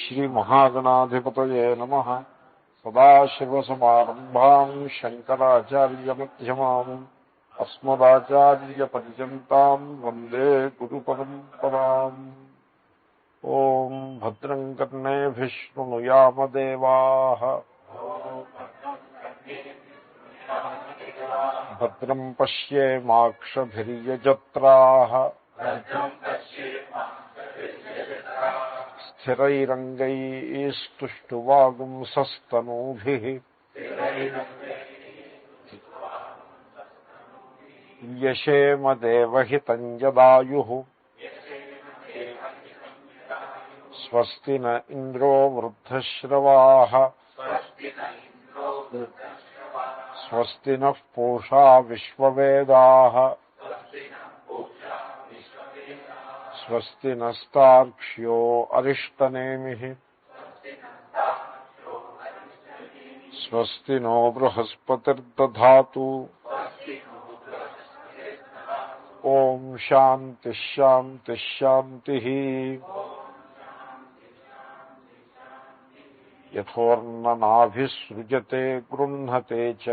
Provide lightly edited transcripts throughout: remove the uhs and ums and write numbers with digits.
శ్రీమహాగణాధిపతయే నమః. సదాశివసమారంభాం శంకరాచార్యమధ్యమాం అస్మదాచార్యపర్యంతాం వందే గురుపరంపరాం. ఓం భద్రం కర్ణేభిః శృణుయామ దేవాః భద్రం పశ్యేమాక్షభిర్యజత్రాః స్థిరైరంగైస్తుష్టువాగుంసస్తనూభిః యశేమ దేవహితం యదాయుః స్వస్తి న ఇంద్రో వృద్ధశ్రవాః స్వస్తి నః పూషా విశ్వవేదాః స్వస్తి నస్తార్క్ష్యో అరిష్టనేమిః స్వస్తి నో బృహస్పతిర్దధాతు. ఓం శాంతి శాంతి శాంతి. యథోర్ణనాభిసృజతే గృహ్ణతే చ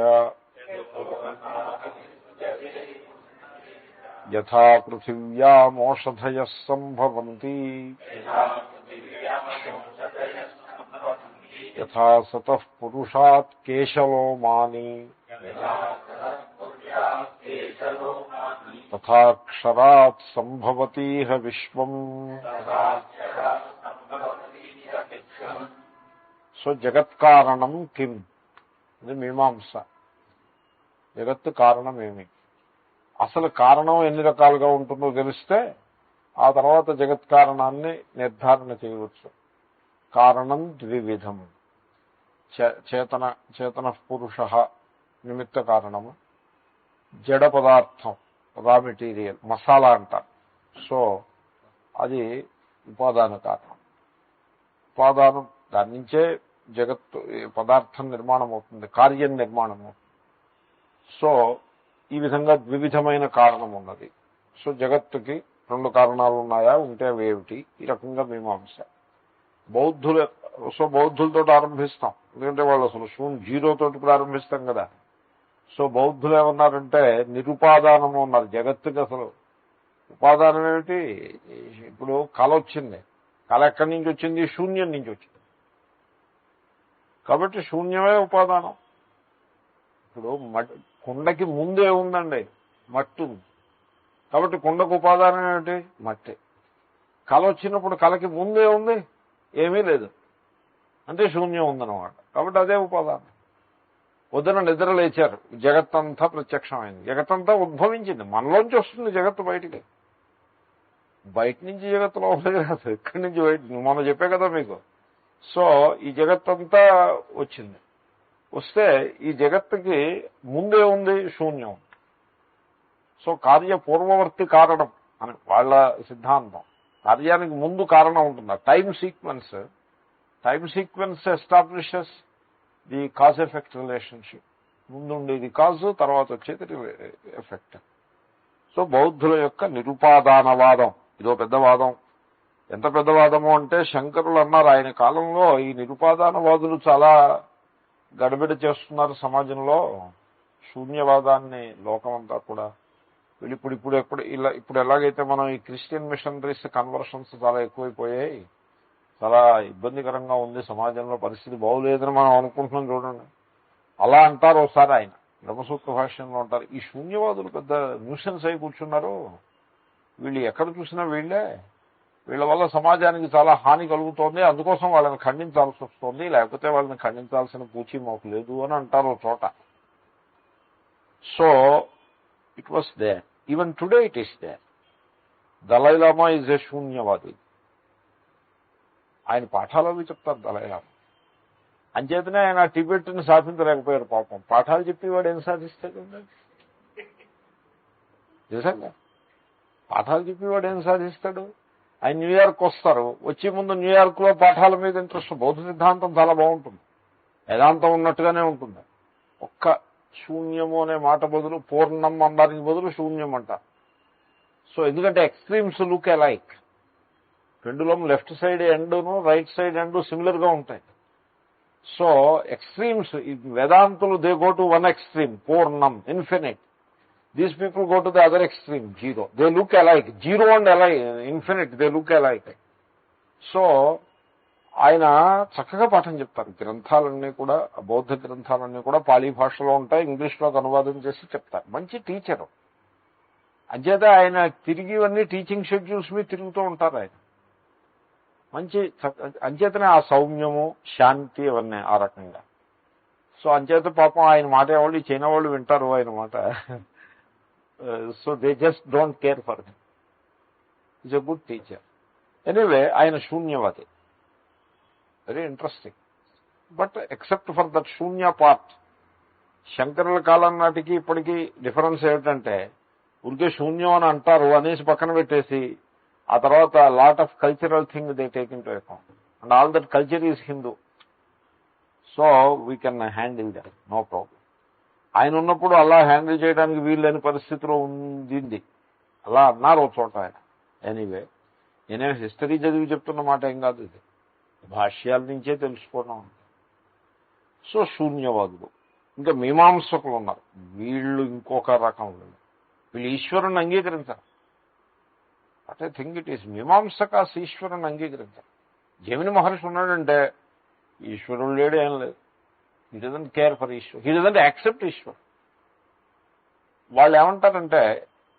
యథా పృథివ్యామోషధయః సంభవంతి యథా సతః పురుషాత్ కేశలోమాని తథాక్షరాత్ సంభవతీహ విశ్వం. సో జగత్కారణం కిం, ఇది మీమాంస. జగత్తు కారణమేమి, అసలు కారణం ఎన్ని రకాలుగా ఉంటుందో తెలిస్తే ఆ తర్వాత జగత్కారణాన్ని నిర్ధారణ చేయవచ్చు. కారణం ద్వివిధం. చేతన పురుష నిమిత్త కారణము, జడ పదార్థం రా మెటీరియల్ మసాలా అంటారు. సో అది ఉపాదాన కారణం. ఉపాదానం దాని నుంచే జగత్తు పదార్థం నిర్మాణం అవుతుంది, కార్యం నిర్మాణం అవుతుంది. సో ఈ విధంగా ద్వివిధమైన కారణం ఉన్నది. సో జగత్తుకి రెండు కారణాలు ఉన్నాయా, ఉంటే అవి ఏమిటి, ఈ రకంగా మీమాంస. బౌద్ధులతో ఆరంభిస్తాం, ఎందుకంటే వాళ్ళు అసలు జీరోతోటి ప్రారంభిస్తాం కదా. సో బౌద్ధులు ఏమన్నారంటే నిరుపాదానము ఉన్నారు. జగత్తుకి అసలు ఉపాదానం ఏమిటి? ఇప్పుడు కళ వచ్చింది, కళ ఎక్కడి నుంచి వచ్చింది? శూన్యం నుంచి వచ్చింది. కాబట్టి శూన్యమే ఉపాదానం. ఇప్పుడు కుండకి ముందు ఏముందండి? మట్టి ఉంది. కాబట్టి కుండకు ఉపాదానం ఏమిటి? మట్టి. కళ వచ్చినప్పుడు కళకి ముందు ఏముంది? ఏమీ లేదు, అంటే శూన్యం ఉందన్నమాట. కాబట్టి అదే ఉపాదానం. పొద్దున నిద్ర లేచారు, జగత్తంతా ప్రత్యక్షమైంది, జగత్తంతా ఉద్భవించింది. మనలోంచి వస్తుంది జగత్తు బయటికి. బయట నుంచి జగత్తు లోపలికి రాదు, ఇక్కడి నుంచి బయట. మనం చెప్పే కదా మీకు. సో ఈ జగత్తంతా వచ్చింది. వస్తే ఈ జగత్తుకి ముందే ఉంది? శూన్యం. సో కార్యపూర్వవర్తి కారణం అని వాళ్ళ సిద్ధాంతం. కార్యానికి ముందు కారణం ఉంటుంది. Time sequence establishes the cause effect relationship. ముందుండేది కాజు, తర్వాత వచ్చేది ఎఫెక్ట్. సో బౌద్ధుల యొక్క నిరుపాదానవాదం ఇదో పెద్ద వాదం. ఎంత పెద్ద వాదము అంటే శంకరులు అన్నారు ఆయన కాలంలో ఈ నిరుపాదానవాదులు చాలా గడబిడ చేస్తున్నారు సమాజంలో. శూన్యవాదాన్ని లోకమంతా కూడా ఇప్పుడు ఎలాగైతే మనం ఈ క్రిస్టియన్ మిషనరీస్ కన్వర్షన్స్ చాలా ఎక్కువైపోయాయి, చాలా ఇబ్బందికరంగా ఉంది సమాజంలో, పరిస్థితి బాగులేదని మనం అనుకుంటున్నాం చూడండి. అలా అంటారు ఒకసారి ఆయన బ్రహ్మసూత్ర భాష్యంలో ఉంటారు. ఈ శూన్యవాదులు పెద్ద న్యూసెన్స్ అయి కూర్చున్నారు, వీళ్ళు ఎక్కడ చూసినా వీళ్ళ వల్ల సమాజానికి చాలా హాని కలుగుతోంది, అందుకోసం వాళ్ళని ఖండించాల్సి వస్తుంది, లేకపోతే వాళ్ళని ఖండించాల్సిన పూచి మాకు లేదు అని అంటారు చోట. So it was there, even today it is there. Dalai Lama is a శూన్యవాది. ఆయన పాఠాలు అవి చెప్తారు దలైలామా. అంచేతనే ఆయన టిబెట్ని సాధించలేకపోయారు పాపం. పాఠాలు చెప్పేవాడు ఏం సాధిస్తాడు? నిజంగా పాఠాలు చెప్పేవాడు ఏం సాధిస్తాడు? ఆయన న్యూయార్క్ వస్తారు, వచ్చే ముందు న్యూయార్క్లో పాఠాల మీద ఇంట్రెస్ట్. బౌద్ధ సిద్ధాంతం చాలా బాగుంటుంది, వేదాంతం ఉన్నట్టుగానే ఉంటుంది. ఒక్క శూన్యము అనే మాట బదులు పూర్ణం అనడానికి బదులు శూన్యం అంట. సో ఎందుకంటే extremes look alike. Pendulum left side ఎండ్ను రైట్ సైడ్ ఎండ్ సిమిలర్ గా ఉంటాయి. సో ఎక్స్ట్రీమ్స్, వేదాంతులు they go to one extreme, పూర్ణం infinite. These people go to the other extreme, zero. They look alike, zero and alike, infinite they look alike. So ఆయన చక్కగా పాఠం చెప్తారు. గ్రంథాలన్నీ కూడా, బౌద్ధ గ్రంథాలన్నీ కూడా పాళీ భాషలో ఉంటాయి, ఇంగ్లీష్లోకి అనువాదం చేసి చెప్తారు. మంచి టీచరు. అంచేత ఆయన తిరిగి ఇవన్నీ టీచింగ్ షెడ్యూల్స్ మీద తిరుగుతూ ఉంటారు ఆయన. మంచి అంచేతనే ఆ సౌమ్యము, శాంతి అవన్నీ ఆ రకంగా. సో అంచేత పాపం ఆయన మాట వాళ్ళు చైనా వాళ్ళు వింటారు ఆయన మాట. So they just don't care for him. Is a good teacher. Anyway ఆయన శూన్యవాది. Very interesting. But except for that శూన్య పార్ట్, శంకరుల కాలం నాటికి ఇప్పటికీ డిఫరెన్స్ ఏమిటంటే, ఊరికే శూన్యం అని అంటారు అనేసి పక్కన పెట్టేసి ఆ తర్వాత lot of cultural thing they take into account, and all that culture is Hindu. So we can handle that, no problem. ఆయన ఉన్నప్పుడు అలా హ్యాండిల్ చేయడానికి వీల్లేని పరిస్థితిలో ఉంది. అలా అన్నారు ఒక చోట ఆయన. ఎనీవే, నేనే హిస్టరీ చదివి చెప్తున్న మాట ఏం కాదు, ఇది భాష్యాల నుంచే తెలుసుకోవడం. సో శూన్యవాదులు. ఇంకా మీమాంసకులు ఉన్నారు. వీళ్ళు ఇంకొక రకం. వీళ్ళు ఈశ్వరుని అంగీకరించారు. At I think it is మీమాంసకాస్ ఈశ్వరుని అంగీకరించారు. జమిని మహర్షి ఉన్నాడంటే ఈశ్వరుడు లేడు, ఏం లేదు. He doesn't care for Ishwar, he doesn't accept Ishwar. వాళ్ళు ఏమంటారంటే,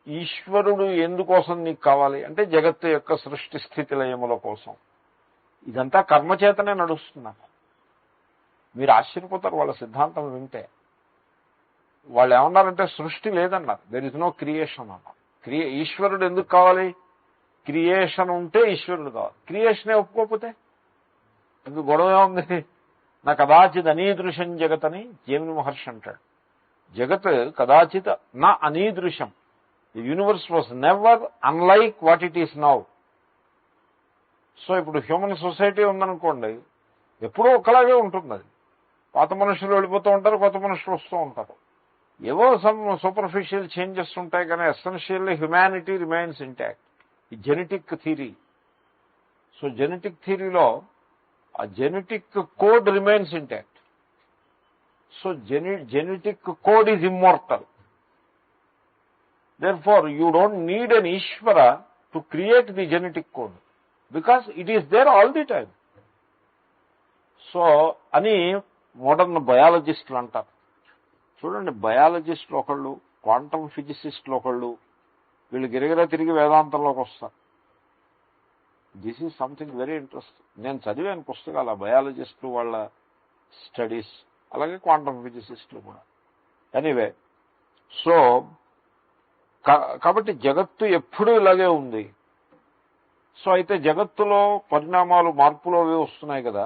ఈశ్వరుడు ఎందుకోసం నీకు కావాలి అంటే జగత్తు యొక్క సృష్టి స్థితి లయముల కోసం. ఇదంతా కర్మచేతనే నడుస్తున్నారు. మీరు ఆశ్చర్యపోతారు వాళ్ళ సిద్ధాంతం వింటే. వాళ్ళు ఏమన్నారంటే సృష్టి లేదన్నారు, దెర్ ఇస్ నో క్రియేషన్ అన్నారు. ఈశ్వరుడు ఎందుకు కావాలి? క్రియేషన్ ఉంటే ఈశ్వరుడు కావాలి. క్రియేషనే ఒప్పుకోకపోతే ఎందుకు గొడవ ఉంది? నా కదాచిత్ అనీదృశం జగత్ అని జైమిని మహర్షి అంటాడు. జగత్ కదాచిత్ నా అనీదృశం. The universe was never unlike what it is now. So ఇప్పుడు హ్యూమన్ సొసైటీ ఉందనుకోండి, ఎప్పుడూ ఒకలాగే ఉంటుంది. అది పాత మనుషులు వెళ్ళిపోతూ ఉంటారు, కొత్త మనుషులు వస్తూ ఉంటారు. ఏవో సమ్ సూపర్ఫిషియల్ చేంజెస్ ఉంటాయి, కానీ ఎసెన్షియల్లీ హ్యుమానిటీ రిమైన్స్ ఇంటాక్ట్. ఈ జెనెటిక్ థియరీ. సో జెనెటిక్ థియరీలో ఆ genetic code remains intact. So genetic code is immortal. Therefore, you don't need an Ishvara to create the genetic code, because it is there all the time. So, అని modern బయాలజిస్టులు అంటారు. చూడండి, బయాలజిస్టులు ఒకళ్ళు, quantum ఫిజిసిస్టులు ఒకళ్ళు, వీళ్ళు గిరిగిరా తిరిగి వేదాంతంలోకి వస్తారు. This is something very interesting. నేను చదివాను పుస్తకాలు, బయాలజిస్టులు వాళ్ళ స్టడీస్, అలాగే క్వాంటమ్ ఫిజిసిస్టులు కూడా. ఎనీవే, సో కాబట్టి జగత్తు ఎప్పుడూ ఇలాగే ఉంది. సో అయితే జగత్తులో పరిణామాలు, మార్పులు అవి వస్తున్నాయి కదా,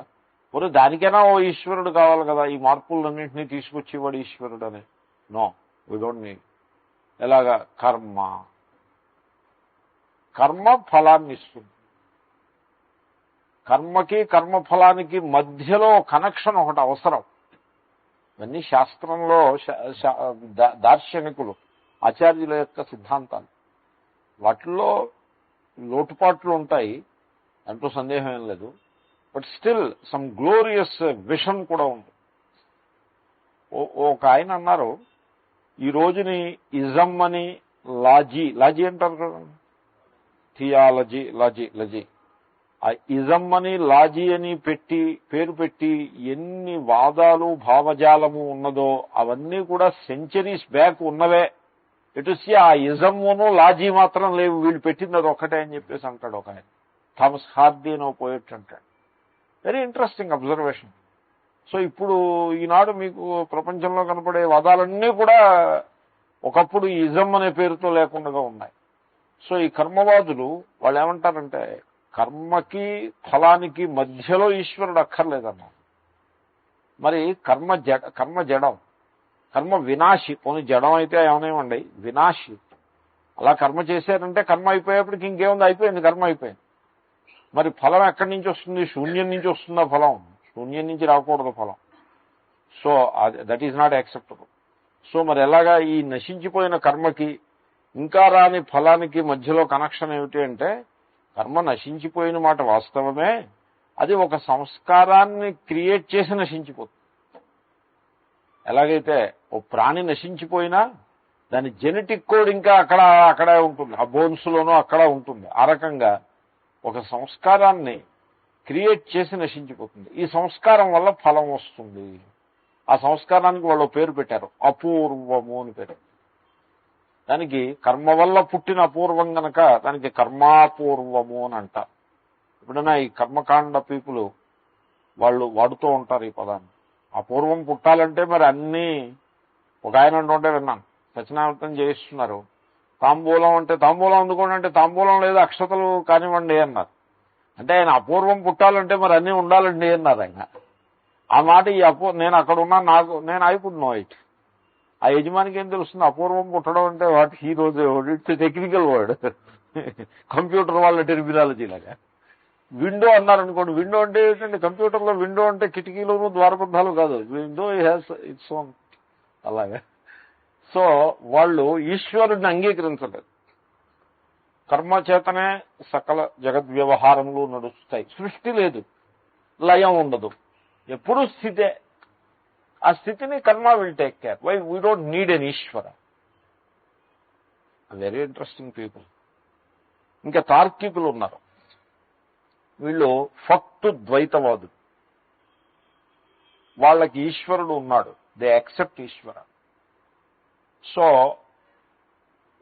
మరి దానికైనా ఓ ఈశ్వరుడు కావాలి కదా, ఈ మార్పులన్నింటినీ తీసుకొచ్చేవాడు ఈశ్వరుడు అని. No, we don't need. ఎలాగా? కర్మ ఫలాన్ని ఇస్తుంది. కర్మకి కర్మఫలానికి మధ్యలో కనెక్షన్ ఒకటి అవసరం. ఇవన్నీ శాస్త్రంలో దార్శనికులు, ఆచార్యుల యొక్క సిద్ధాంతాలు. వాటిల్లో లోటుపాట్లు ఉంటాయి, అంటూ సందేహం ఏం లేదు. But still some glorious vision కూడా ఉంది. ఒక ఆయన అన్నారు, ఈ రోజుని ఇజం అని లాజీ అంటారు కదా, థియాలజీ, లాజీ, ఆ ఇజం అని లాజీ అని పేరు పెట్టి ఎన్ని వాదాలు భావజాలము ఉన్నదో అవన్నీ కూడా సెంచరీస్ బ్యాక్ ఉన్నవే. ఇటుసి ఆ ఇజమును లాజీ మాత్రం లేవు, వీళ్ళు పెట్టింది అది ఒక్కటే అని చెప్పేసి అంటాడు ఒక ఆయన. థామస్ హార్డీ అని పోయట్ అంటాడు. Very interesting observation. సో ఇప్పుడు ఈనాడు మీకు ప్రపంచంలో కనపడే వాదాలన్నీ కూడా ఒకప్పుడు ఈ ఇజం అనే పేరుతో లేకుండా ఉన్నాయి. సో ఈ కర్మవాదులు వాళ్ళు ఏమంటారంటే, కర్మకి ఫలానికి మధ్యలో ఈశ్వరుడు అక్కర్లేదన్నారు. మరి కర్మ జడం, కర్మ వినాశి. పోనీ జడం అయితే ఏమనేమండి, వినాశి. అలా కర్మ చేశారంటే కర్మ అయిపోయేప్పటికి ఇంకేముంది, అయిపోయింది, కర్మ అయిపోయింది. మరి ఫలం ఎక్కడి నుంచి వస్తుంది? శూన్యం నుంచి వస్తుందా ఫలం? శూన్యం నుంచి రాకూడదు ఫలం. So that is not acceptable. So మరి ఎలాగా ఈ నశించిపోయిన కర్మకి ఇంకా రాని ఫలానికి మధ్యలో కనెక్షన్ ఏమిటి అంటే, కర్మ నశించిపోయిన మాట వాస్తవమే, అది ఒక సంస్కారాన్ని క్రియేట్ చేసి నశించిపోతుంది. ఎలాగైతే ఓ ప్రాణి నశించిపోయినా దాని జెనెటిక్ కోడ్ ఇంకా అక్కడే ఉంటుంది, ఆ బోన్స్లోనూ అక్కడ ఉంటుంది. ఆ రకంగా ఒక సంస్కారాన్ని క్రియేట్ చేసి నశించిపోతుంది. ఈ సంస్కారం వల్ల ఫలం వస్తుంది. ఆ సంస్కారానికి వాళ్ళు పేరు పెట్టారు, అపూర్వము అని పేరు. దానికి కర్మ వల్ల పుట్టిన అపూర్వం గనక దానికి కర్మాపూర్వము అని అంటారు. ఎప్పుడైనా ఈ కర్మకాండ పీపుల్ వాళ్ళు వాడుతూ ఉంటారు ఈ పదాన్ని. అపూర్వం పుట్టాలంటే మరి అన్నీ, ఒక ఆయన అంటుంటే విన్నాను, సత్యనారాయణ చేయిస్తున్నారు, తాంబూలం అంటే తాంబూలం అందుకోండి అంటే తాంబూలం లేదు అక్షతలు కానివ్వండి అన్నారు. అంటే ఆయన అపూర్వం పుట్టాలంటే మరి అన్నీ ఉండాలండి అన్నారు ఆయన. ఆ మాట ఈ నేను అక్కడ ఉన్నా, నేను ఐ కుడ్ నో ఇట్. ఆ యజమానికి ఏం తెలుస్తుంది అపూర్వం పుట్టడం అంటే? వాట్ హీ రోజు ఇట్స్ టెక్నికల్ వర్డ్, కంప్యూటర్ వాళ్ళ టెర్మినాలజీ లాగా. విండో అన్నారనుకోండి, విండో అంటే ఏంటంటే కంప్యూటర్లో విండో అంటే కిటికీలోనూ ద్వారబంధాలు కాదు, విండో హ్యాస్ ఇట్స్ ఓన్. అలాగే సో వాళ్ళు ఈశ్వరుడిని అంగీకరించలేదు. కర్మ చేతనే సకల జగద్వ్యవహారములు నడుస్తాయి. సృష్టి లేదు, లయం ఉండదు, ఎప్పుడూ స్థితే. ఆ స్థితిని karma will take care. Why we don't need an Ishwara. Very interesting people. ఇంకా తార్కికులు ఉన్నారు, వీళ్ళు ఫక్తు ద్వైతవాదులు. వాళ్ళకి ఈశ్వరుడు ఉన్నాడు, దే యాక్సెప్ట్ ఈశ్వర. సో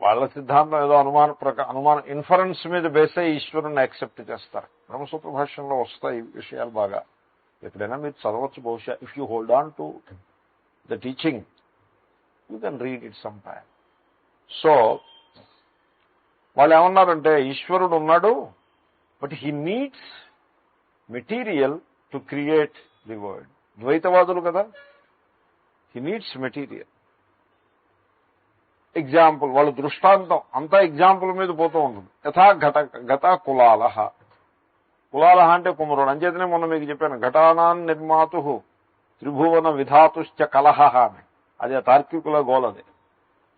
వాళ్ళ సిద్ధాంతం ఏదో అనుమానం ఇన్ఫరెన్స్ మీద బేస్ అయ్యి ఈశ్వరుని యాక్సెప్ట్ చేస్తారు. బ్రహ్మసూత్ర భాష్యంలో వస్తాయి ఈ విషయాలు బాగా. ఎప్పుడైనా మీరు చదవచ్చు బహుశా. If you hold on to the teaching you can read it some time. So వాళ్ళు ఏమన్నారంటే ఈశ్వరుడు ఉన్నాడు, but he needs material to create the world. ద్వైతవాదులు కదా, హీ నీడ్స్ మెటీరియల్. ఎగ్జాంపుల్, వాళ్ళ దృష్టాంతం అంతా ఎగ్జాంపుల్ మీద పోతూ ఉంటుంది. యథా గత కులాలహ. కులాలహ అంటే కుమరుడు. అంచేతనే మొన్న మీకు చెప్పాను, ఘటానాన్ నిర్మాతు త్రిభువన విధాతుశ్చ కలహ అని. అది ఆ తార్కికుల గోలది.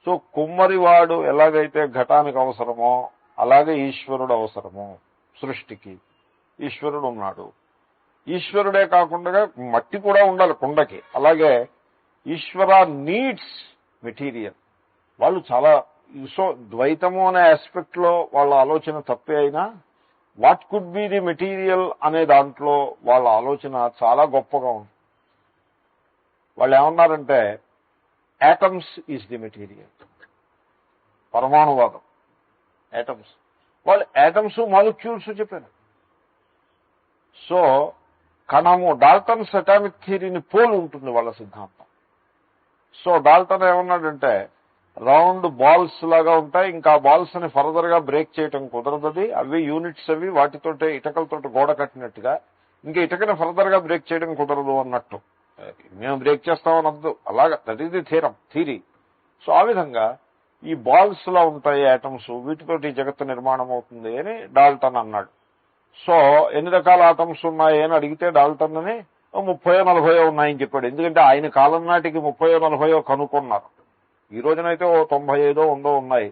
సో కుమ్మరివాడు ఎలాగైతే ఘటానికి అవసరమో అలాగే ఈశ్వరుడు అవసరమో సృష్టికి. ఈశ్వరుడు ఉన్నాడు. ఈశ్వరుడే కాకుండా మట్టి కూడా ఉండాలి కుండకి. అలాగే ఈశ్వర నీడ్స్ మెటీరియల్. వాళ్ళు చాలా సో ద్వైతము అనే ఆస్పెక్ట్ లో వాళ్ళ ఆలోచన తప్పే అయినా what could be the material అనే దాంట్లో వాళ్ళ ఆలోచన చాలా గొప్పగా ఉంది. వాళ్ళు ఏమన్నారంటే యాటమ్స్ ఈజ్ ది మెటీరియల్. పరమాణువాదం, యాటమ్స్. వాళ్ళు యాటమ్స్ మాలిక్యూల్స్ చెప్పారు. సో కణము, డాల్టన్స్ అటామిక్ థియరీని పోలి ఉంటుంది వాళ్ళ సిద్ధాంతం. సో డాల్టన్ ఏమన్నాడంటే రౌండ్ బాల్స్ లాగా ఉంటాయి, ఇంకా బాల్స్ ని ఫర్దర్ గా బ్రేక్ చేయటం కుదరదది. అవి యూనిట్స్, అవి వాటితోటి ఇటకలతోటి గోడ కట్టినట్టుగా ఇంకా ఇటకని ఫర్దర్ గా బ్రేక్ చేయడం కుదరదు అన్నట్టు. మేము బ్రేక్ చేస్తామనద్దు, అలాగా. That is the theory. So ఆ విధంగా ఈ బాల్స్ లా ఉంటాయి యాటమ్స్, వీటితోటి జగత్తు నిర్మాణం అవుతుంది అని డాల్టన్ అన్నాడు. సో ఎన్ని రకాల ఆటమ్స్ ఉన్నాయి అని అడిగితే డాల్టన్ అని 30-40 ఉన్నాయని చెప్పాడు. ఎందుకంటే ఆయన కాలం నాటికి 30-40 కనుక్కున్నారు. ఈ రోజునైతే 95 ఉన్నాయి.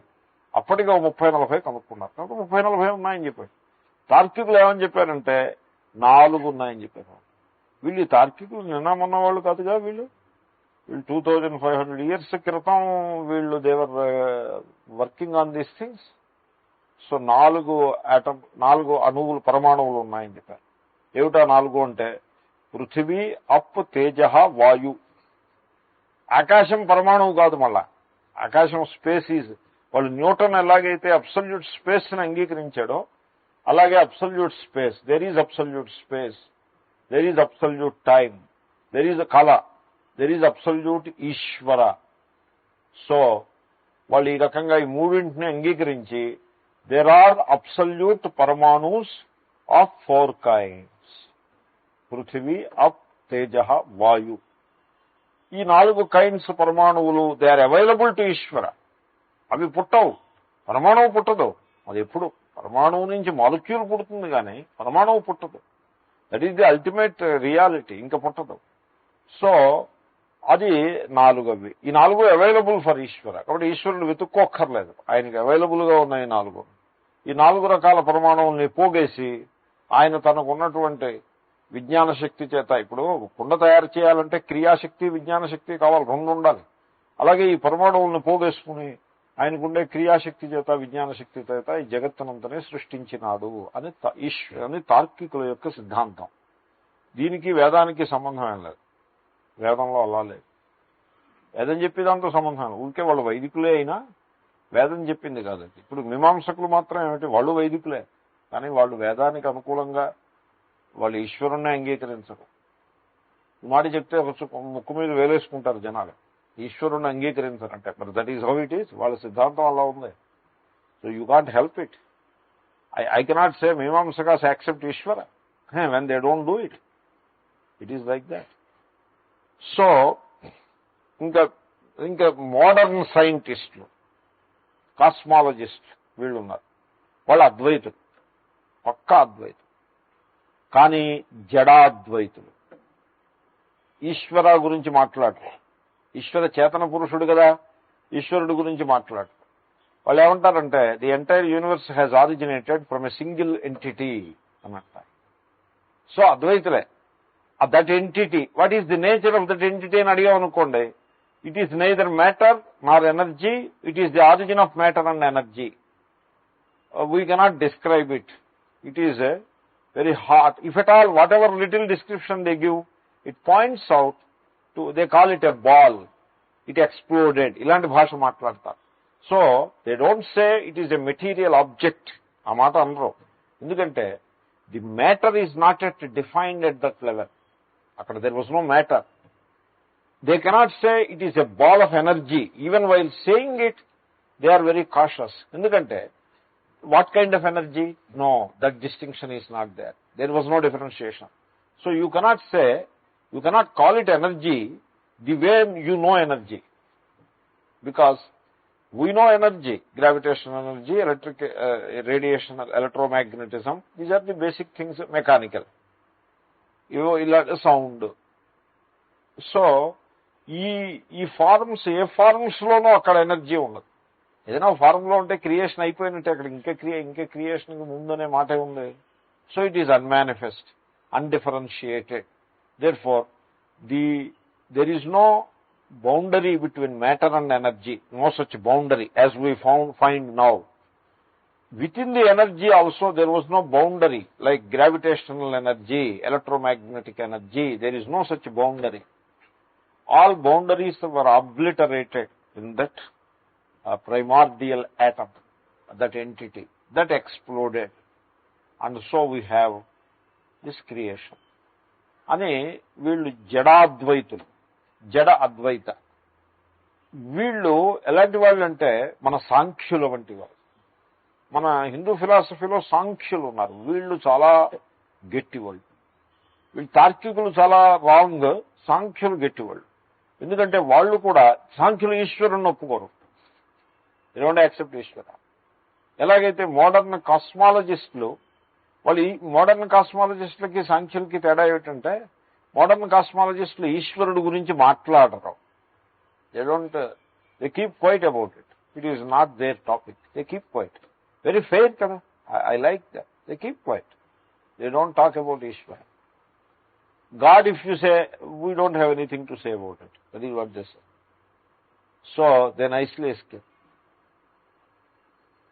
అప్పటికి 30-40 కనుక్కున్నారు. కాబట్టి 30-40 ఉన్నాయని చెప్పాడు. తార్కికులు ఏమని చెప్పారంటే 4 ఉన్నాయని చెప్పారు. వీళ్ళు తార్కికులు నిన్న మొన్న వాళ్ళు కాదుగా. వీళ్ళు 2500 years క్రితం వీళ్ళు they were working on these things. So 4 అణువులు, పరమాణువులు ఉన్నాయని చెప్పారు. ఏమిటా 4 అంటే పృథివీ, అప్, తేజ, వాయు. ఆకాశం పరమాణువు కాదు. మళ్ళా ఆకాశం స్పేస్ ఈజ్. వాళ్ళు న్యూటన్ ఎలాగైతే అబ్సల్యూట్ స్పేస్ ని అంగీకరించాడో అలాగే absolute space, there is absolute space, there is absolute time, there is kala, there is absolute Ishwara. So వాళ్ళు ఈ రకంగా ఈ మూడింటిని అంగీకరించి దేర్ ఆర్ అబ్సల్యూట్ పరమాణుస్ ఆఫ్ 4 kinds: పృథివీ, అప్, తేజ, వాయు. ఈ 4 kinds పరమాణువులు they are available to Ishwara. అవి పుట్టవు, పరమాణువు పుట్టదు. అది ఎప్పుడు పరమాణువు నుంచి మాలిక్యూల్ పుడుతుంది కానీ పరమాణువు పుట్టదు. That is the ultimate reality. ఇంకా పుట్టదు. సో అది 4 అవి. ఈ 4 అవైలబుల్ ఫర్ ఈశ్వర. కాబట్టి ఈశ్వరుడు వెతుక్కోక్కర్లేదు, ఆయనకి అవైలబుల్ గా ఉన్నాయి 4. ఈ 4 రకాల పరమాణువుల్ని పోగేసి ఆయన తనకున్నటువంటి విజ్ఞాన శక్తి చేత, ఇప్పుడు కుండ తయారు చేయాలంటే క్రియాశక్తి విజ్ఞాన శక్తి కావాలి, 2 ఉండాలి. అలాగే ఈ పరమాణువుల్ని పోగేసుకుని ఆయనకుండే క్రియాశక్తి చేత విజ్ఞాన శక్తి చేత ఈ జగత్తునంతనే సృష్టించినాడు అని తార్కికుల యొక్క సిద్ధాంతం. దీనికి వేదానికి సంబంధం ఏం లేదు. వేదంలో అలా లేదు. వేదం చెప్పేదాంతో సంబంధం లేదు. ఊరికే వాళ్ళు వైదికులే అయినా వేదం చెప్పింది కాదండి. ఇప్పుడు మీమాంసకులు మాత్రం ఏమిటి, వాళ్ళు వైదికులే, కానీ వాళ్ళు వేదానికి అనుకూలంగా వాళ్ళు ఈశ్వరుణ్ణి అంగీకరించరు. మాట చెప్తే ముక్కు మీద వేలేసుకుంటారు జనాలు, ఈశ్వరుణ్ణి అంగీకరించరంటే. మరి that is how it is. వాళ్ళ సిద్ధాంతం అలా ఉంది. So you can't help it. I cannot say మీమాంసకాస్ accept Ishwara when they don't do it. It is like that. So ఇంకా మోడర్న్ సైంటిస్టులు, కాస్మాలజిస్టులు వీళ్ళు ఉన్నారు. వాళ్ళు అద్వైతులు, పక్కా అద్వైతులు, కానీ జడాద్వైతులు. ఈశ్వర గురించి మాట్లాడరు. ఈశ్వర చేతన పురుషుడు కదా, ఈశ్వరుడు గురించి మాట్లాడరు. వాళ్ళు ఏమంటారంటే the entire universe has originated from a single entity అని అంటారు. సో అద్వైతులే. That entity, what is the nature of that entity అని అడిగామనుకోండి, it is neither matter nor energy, it is the origin of matter and energy. We cannot describe it. It is very hot. If at all, whatever little description they give, it points out to, they call it a ball. It exploded. ఇలాంటి భాష మాట్లాడతారు. So they don't say it is a material object. ఆ మాట అనరు. ఎందుకంటే the matter is not yet defined at that level. అక్కడ there was no matter. They cannot say it is a ball of energy. Even while saying it, they are very cautious. ఎందుకంటే what kind of energy? No, that distinction is not there. There was no differentiation. So you cannot say, you cannot call it energy the way you know energy. Because we know energy, gravitational energy, electric, radiation, electromagnetism. These are the basic things, mechanical. Sound. So, ఈ forms ఏ ఫార్మ్స్లోనూ అక్కడ energy ఉండదు. ఏదైనా formula ఉంటే creation అయిపోయినట్టే, అక్కడ ఇంకా క్రియేషన్కి ముందనే మాటే ఉంది. So it is unmanifest, undifferentiated. Therefore there is no boundary between matter and energy, no such boundary as we find now. Within the energy also there was no boundary, like gravitational energy, electromagnetic energy. There is no such boundary. All boundaries were obliterated in that primordial atom, that entity, that exploded. And so we have this creation. అని వీళ్ళు జడాద్వైతులు, జడ అద్వైత. వీళ్ళు ఎలాంటి వాళ్ళు అంటే మన సాంఖ్యుల వంటి వాళ్ళు. మన హిందూ ఫిలాసఫీలో సాంఖ్యులు ఉన్నారు. వీళ్ళు చాలా గట్టివాళ్ళు. వీళ్ళు తార్కికులు చాలా రాంగ్, సాంఖ్యులు గట్టివాళ్ళు. ఎందుకంటే వాళ్ళు కూడా సాంఖ్యులు ఈశ్వరుని ఒప్పుకోరు. They don't accept ఈశ్వర. ఎలాగైతే మోడర్న్ కాస్మాలజిస్టులు, వాళ్ళు ఈ మోడర్న్ కాస్మాలజిస్టులకి సాంఖ్యులకి తేడా ఏమిటంటే, మోడర్న్ కాస్మాలజిస్టులు ఈశ్వరుడు గురించి మాట్లాడరు. They keep quiet about it. It is not their topic. They keep quiet. Very fair కదా, I like that. They keep quiet. They don't talk about Ishwara. God, if you say, we don't have anything to say about it. That is what they say. So they nicely escape.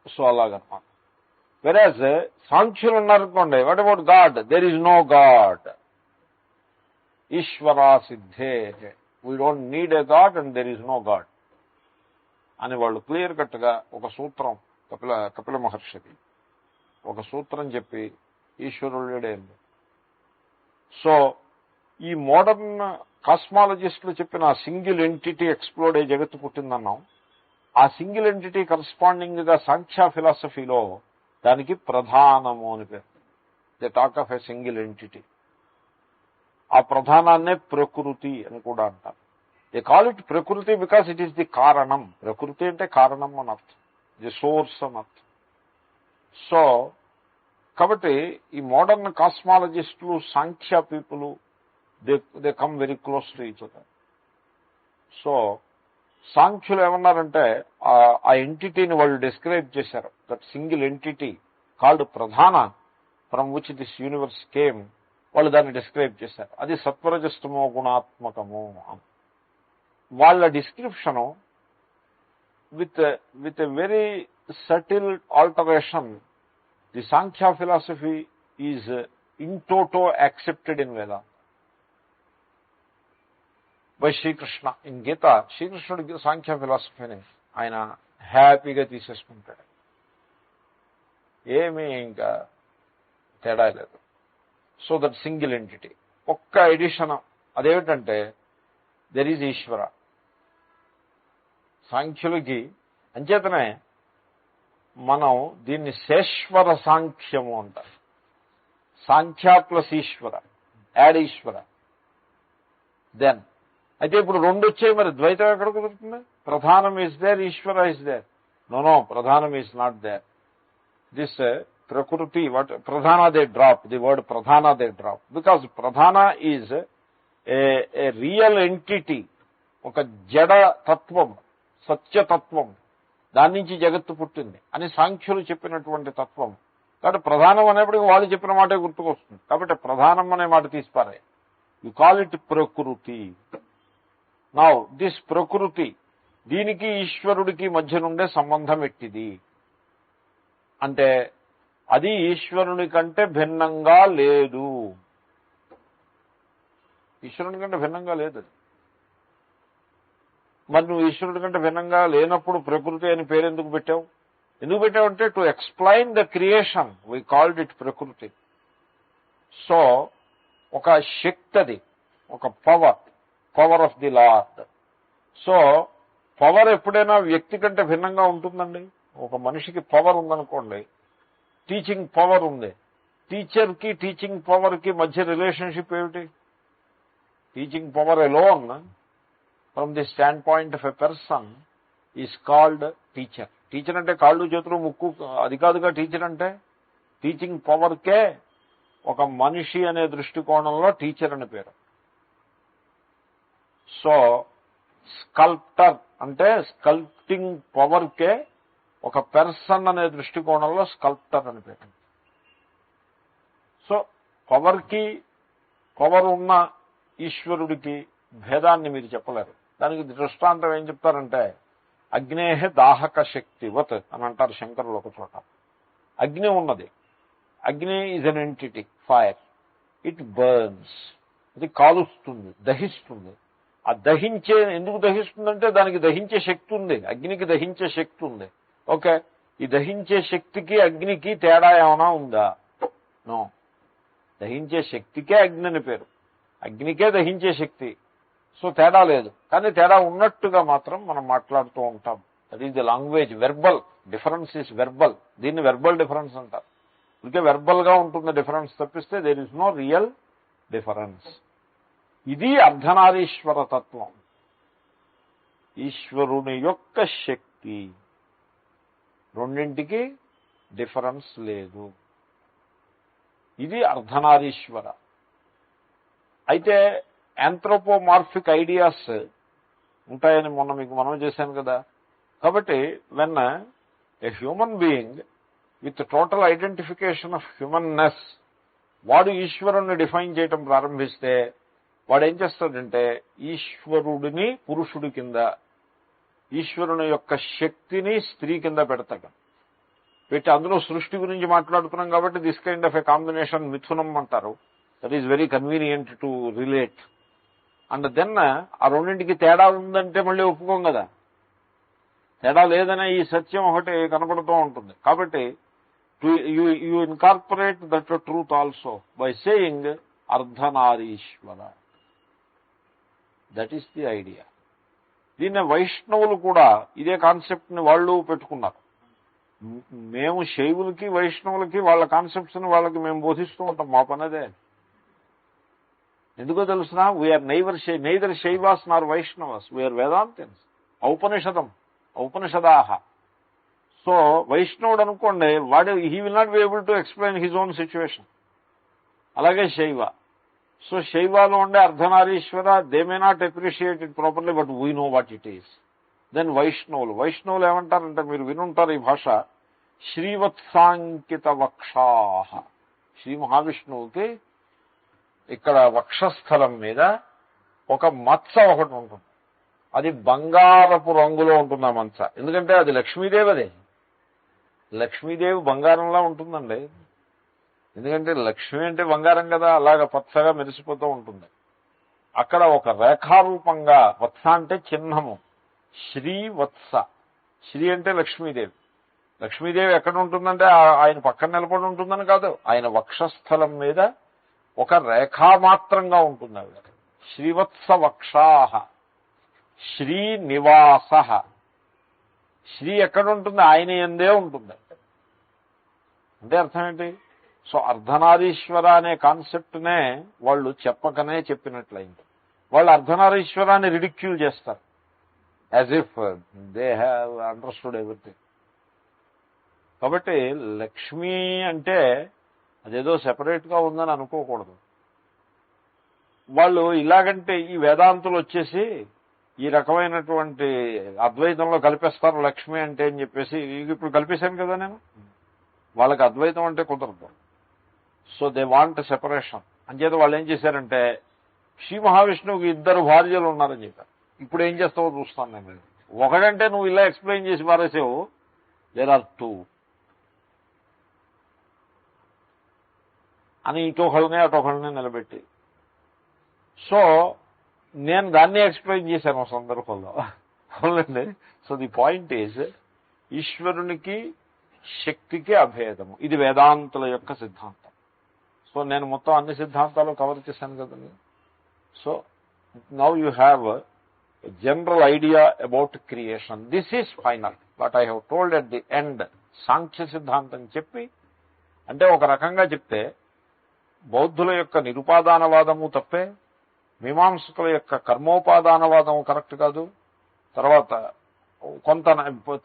So అలాగనమాట. Whereas సాంఖ్యులు ఉన్నారనుకోండి, what about god? There is no god. ఈశ్వరా సిద్ధే, we don't need a god and there is no god అని వాళ్ళు clear కట్గా ఒక సూత్రం, కపిల మహర్షికి ఒక సూత్రం చెప్పి ఈశ్వరుడే. సో ఈ మోడర్న్ కాస్మాలజిస్టులు చెప్పిన సింగిల్ ఎంటిటీ ఎక్స్ప్లోడ్ అయ్యే జగత్తు పుట్టిందన్నాం. ఆ సింగిల్ ఎంటిటీ కరస్పాండింగ్ గా సాంఖ్య ఫిలాసఫీలో దానికి ప్రధానము అని పేరు. They talk of a single entity. ఆ ప్రధానాన్నే ప్రకృతి అని కూడా అంటారు. దే కాల్ ఇట్ ప్రకృతి బికాస్ ఇట్ ఈస్ ది కారణం. ప్రకృతి అంటే కారణం అని అర్థం, ది సోర్స్ అని అర్థం. సో కాబట్టి ఈ మోడర్న్ కాస్మాలజిస్టులు, Samkhya people, they come very close to each other. So సాంఖ్యులు ఏమన్నారంటే ఆ ఎంటిటీని వాళ్ళు డిస్క్రైబ్ చేశారు. That single entity called pradhana, from which this universe came, వాళ్ళు దాన్ని డిస్క్రైబ్ చేశారు. అది సత్వరజస్తమో గుణాత్మకము. వాళ్ళ description with a very subtle alteration, the Sankhya philosophy is in toto accepted in Vedanta by Sri Krishna. In Gita, Sri Krishna Sankhya philosophy ni ayana హ్యాపీగా తీసేసుకుంటాడు. ఏమీ ఇంకా తేడా లేదు. సో దట్ సింగిల్ ఎంటిటీ, ఒక్క ఎడిషన్. అదేమిటంటే there is Ishwara. సాంఖ్యులకి అంచేతనే మనం దీన్ని శేశ్వర సాంఖ్యము అంటారు. Samkhya plus Ishwara, add Ishwara. Then అయితే ఇప్పుడు రెండు వచ్చాయి, మరి ద్వైతం ఎక్కడ కుదురుతుంది? Pradhanam is there, Ishwara is there. No, pradhanam is not there. This prakriti, what pradhana they drop, the word pradhana they drop, because pradhana is a real entity, ఒక జడ తత్వం, సత్యతత్వం, దాని నుంచి జగత్తు పుట్టింది అని సాంఖ్యులు చెప్పినటువంటి తత్వం. కాబట్టి ప్రధానం అనేప్పటికీ వాళ్ళు చెప్పిన మాటే గుర్తుకొస్తుంది. కాబట్టి ప్రధానం అనే మాట తీసిపారాయి. యు కాల్ ఇట్ ప్రకృతి. నౌ దిస్ ప్రకృతి, దీనికి ఈశ్వరుడికి మధ్య నుండే సంబంధం ఎట్టిది అంటే అది ఈశ్వరుని కంటే భిన్నంగా లేదు. ఈశ్వరుని కంటే భిన్నంగా లేదు అది. మరి నువ్వు ఈశ్వరుడి కంటే భిన్నంగా లేనప్పుడు ప్రకృతి అని పేరు ఎందుకు పెట్టావు? ఎందుకు పెట్టావంటే to explain the creation we called it prakriti. So ఒక శక్తి, అది ఒక power of the lord. So power ఎప్పుడైనా వ్యక్తి కంటే భిన్నంగా ఉంటుందండి? ఒక మనిషికి పవర్ ఉందనుకోండి, టీచింగ్ పవర్ ఉంది. టీచర్కి టీచింగ్ పవర్కి మధ్య రిలేషన్షిప్ ఏమిటి? Teaching power alone from the stand point of a person is called teacher. Teacher అంటే కాళ్ళు చేతులు ముక్కు అది కాదుగా టీచర్ అంటే. టీచింగ్ పవర్కే ఒక మనిషి అనే దృష్టికోణంలో టీచర్ అని పేరు. సో స్కల్ప్టర్ అంటే స్కల్ప్టింగ్ పవర్కే ఒక పర్సన్ అనే దృష్టికోణంలో స్కల్ప్టర్ అని పేరు. సో పవర్కి, పవర్ ఉన్న ఈశ్వరుడికి భేదాన్ని మీరు చెప్పలేరు. దానికి దృష్టాంతం ఏం చెప్తారంటే అగ్నేహ దాహక శక్తివత్ అని అంటారు శంకరులు ఒక చోట. అగ్ని ఉన్నది, అగ్ని is an entity, fire. It burns, అది కాలుస్తుంది, దహిస్తుంది. ఆ దహించే, ఎందుకు దహిస్తుందంటే దానికి దహించే శక్తి ఉంది, అగ్నికి దహించే శక్తి ఉంది. ఓకే, ఈ దహించే శక్తికి అగ్నికి తేడా ఏమైనా ఉందా? నో. దహించే శక్తికే అగ్ని అని పేరు, అగ్నికే దహించే శక్తి. సో తేడా లేదు. కానీ తేడా ఉన్నట్టుగా మాత్రం మనం మాట్లాడుతూ ఉంటాం. That is the language. Verbal difference is verbal. దీన్ని వెర్బల్ డిఫరెన్స్ అంటారు. ఇంకే వెర్బల్ గా ఉంటుంది డిఫరెన్స్ తప్పిస్తే there is no real difference. ఇది అర్ధనారీశ్వర తత్వం. ఈశ్వరుని యొక్క శక్తి, రెండింటికి డిఫరెన్స్ లేదు. ఇది అర్ధనారీశ్వర. అయితే యాంథ్రోపోమార్ఫిక్ ఐడియాస్ ఉంటాయని మొన్న మీకు మనం చేశాను కదా. కాబట్టి when a human being with total identification of humanness వాడు ఈశ్వరుణ్ణి డిఫైన్ చేయటం ప్రారంభిస్తే వాడు ఏం చేస్తాడంటే ఈశ్వరుడిని పురుషుడి కింద, ఈశ్వరుని యొక్క శక్తిని స్త్రీ కింద పెడతాడు. పెట్టి అందులో సృష్టి గురించి మాట్లాడుతున్నాం కాబట్టి this kind of a combination మిథునం అంటారు. That is very convenient to relate. And then ఆ రెండింటికి తేడా ఉందంటే మళ్ళీ ఒప్పుకోం కదా. తేడా లేదనే ఈ సత్యం ఒకటి కనపడుతూ ఉంటుంది. కాబట్టి you incorporate that truth also by saying Ardhanarishvara. That is the idea. దీన్ని వైష్ణవులు కూడా ఇదే కాన్సెప్ట్ ని వాళ్ళు పెట్టుకున్నారు. మేము శైవులకి వైష్ణవులకి వాళ్ళ కాన్సెప్ట్స్ ని వాళ్ళకి మేము బోధిస్తూ ఉంటాం. మా పనదే. ఎందుకో తెలుసునా? We are neither Shaivas nor Vaishnavas, we are Vedantins. ఔపనిషదాహ. సో వైష్ణవుడు అనుకోండి, వాడు he will not be able to explain his own situation. అలాగే శైవ. సో శైవాలో ఉండే Ardhanarishvara they may not appreciate it properly, but we know what it is. Then వైష్ణవులు ఏమంటారంటే, మీరు వినుంటారు ఈ భాష, శ్రీవత్సాంకిత వక్షాహ. శ్రీ మహావిష్ణువుకి ఇక్కడ వక్షస్థలం మీద ఒక మచ్చ ఒకటి ఉంటుంది. అది బంగారపు రంగులో ఉంటుంది ఆ మచ్చ. ఎందుకంటే అది లక్ష్మీదేవి. అదే లక్ష్మీదేవి బంగారంలా ఉంటుందండి. ఎందుకంటే లక్ష్మి అంటే బంగారం కదా, అలాగ పచ్చగా మెరిసిపోతూ ఉంటుంది. అక్కడ ఒక రేఖారూపంగా, వత్స అంటే చిహ్నము, శ్రీవత్స. శ్రీ అంటే లక్ష్మీదేవి. లక్ష్మీదేవి ఎక్కడ ఉంటుందంటే ఆయన పక్కన నిలబడి ఉంటుందని కాదు, ఆయన వక్షస్థలం మీద ఒక రేఖామాత్రంగా ఉంటుంది ఆవిడ. శ్రీవత్స వక్షాహ శ్రీనివాస. శ్రీ ఎక్కడ ఉంటుంది? ఆయన యందే ఉంటుంది. అంటే అర్థం ఏంటి? సో అర్ధనారీశ్వర అనే కాన్సెప్ట్నే వాళ్ళు చెప్పకనే చెప్పినట్లయింది. వాళ్ళు అర్ధనారీశ్వరాన్ని రిడిక్యూల్ చేస్తారు, as if they have understood everything. కాబట్టి లక్ష్మి అంటే అదేదో సెపరేట్గా ఉందని అనుకోకూడదు. వాళ్ళు ఇలాగంటే ఈ వేదాంతులు వచ్చేసి ఈ రకమైనటువంటి అద్వైతంలో కలిపేస్తారు లక్ష్మి అంటే అని చెప్పేసి. ఇప్పుడు కలిపేశాను కదా నేను. వాళ్ళకి అద్వైతం అంటే కుదరదు. So they want separation. అంచేత వాళ్ళు ఏం చేశారంటే శ్రీ మహావిష్ణువుకి 2 భార్యలు ఉన్నారని చెప్పారు. ఇప్పుడు ఏం చేస్తావో చూస్తాను నేను. ఒకడంటే నువ్వు ఇలా ఎక్స్ప్లెయిన్ చేసి పారేసావు, దేర్ ఆర్ 2 అని ఇటొకళ్ళనే అటొకళ్ళనే నిలబెట్టి. సో నేను దాన్ని ఎక్స్ప్లెయిన్ చేశాను సందర్భంలో. అవునండి. సో ది పాయింట్ ఈజ్ ఈశ్వరునికి శక్తికి అభేదము. ఇది వేదాంతుల యొక్క సిద్ధాంతం. సో నేను మొత్తం అన్ని సిద్ధాంతాలు కవర్ చేశాను కదండి. So now you have a general idea about creation. This is final but I have told at the end. Samkhya సిద్ధాంతం చెప్పి, అంటే ఒక రకంగా చెప్తే బౌద్ధుల యొక్క నిరుపాదానవాదము తప్పే, మీమాంసకుల యొక్క కర్మోపాదానవాదము కరెక్ట్ కాదు, తర్వాత కొంత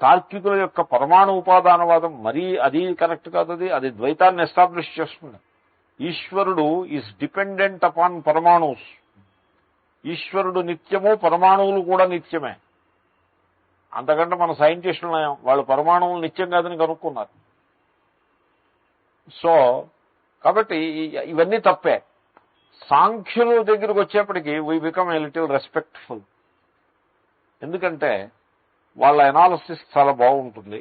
తార్కికుల యొక్క పరమాణు ఉపాదానవాదం మరీ అది కరెక్ట్ కాదు. అది ద్వైతాన్ని ఎస్టాబ్లిష్ చేస్తుంది. ఈశ్వరుడు ఈజ్ డిపెండెంట్ అపాన్ పరమాణుస్. ఈశ్వరుడు నిత్యము, పరమాణువులు కూడా నిత్యమే. అంతకంటే మన సైంటిస్టులు వాళ్ళు పరమాణువులు నిత్యం కాదని కనుక్కున్నారు. సో కాబట్టి ఇవన్నీ తప్పే. సాంఖ్యుల దగ్గరకు వచ్చేప్పటికీ we become a little respectful. ఎందుకంటే వాళ్ళ ఎనాలిసిస్ చాలా బాగుంటుంది.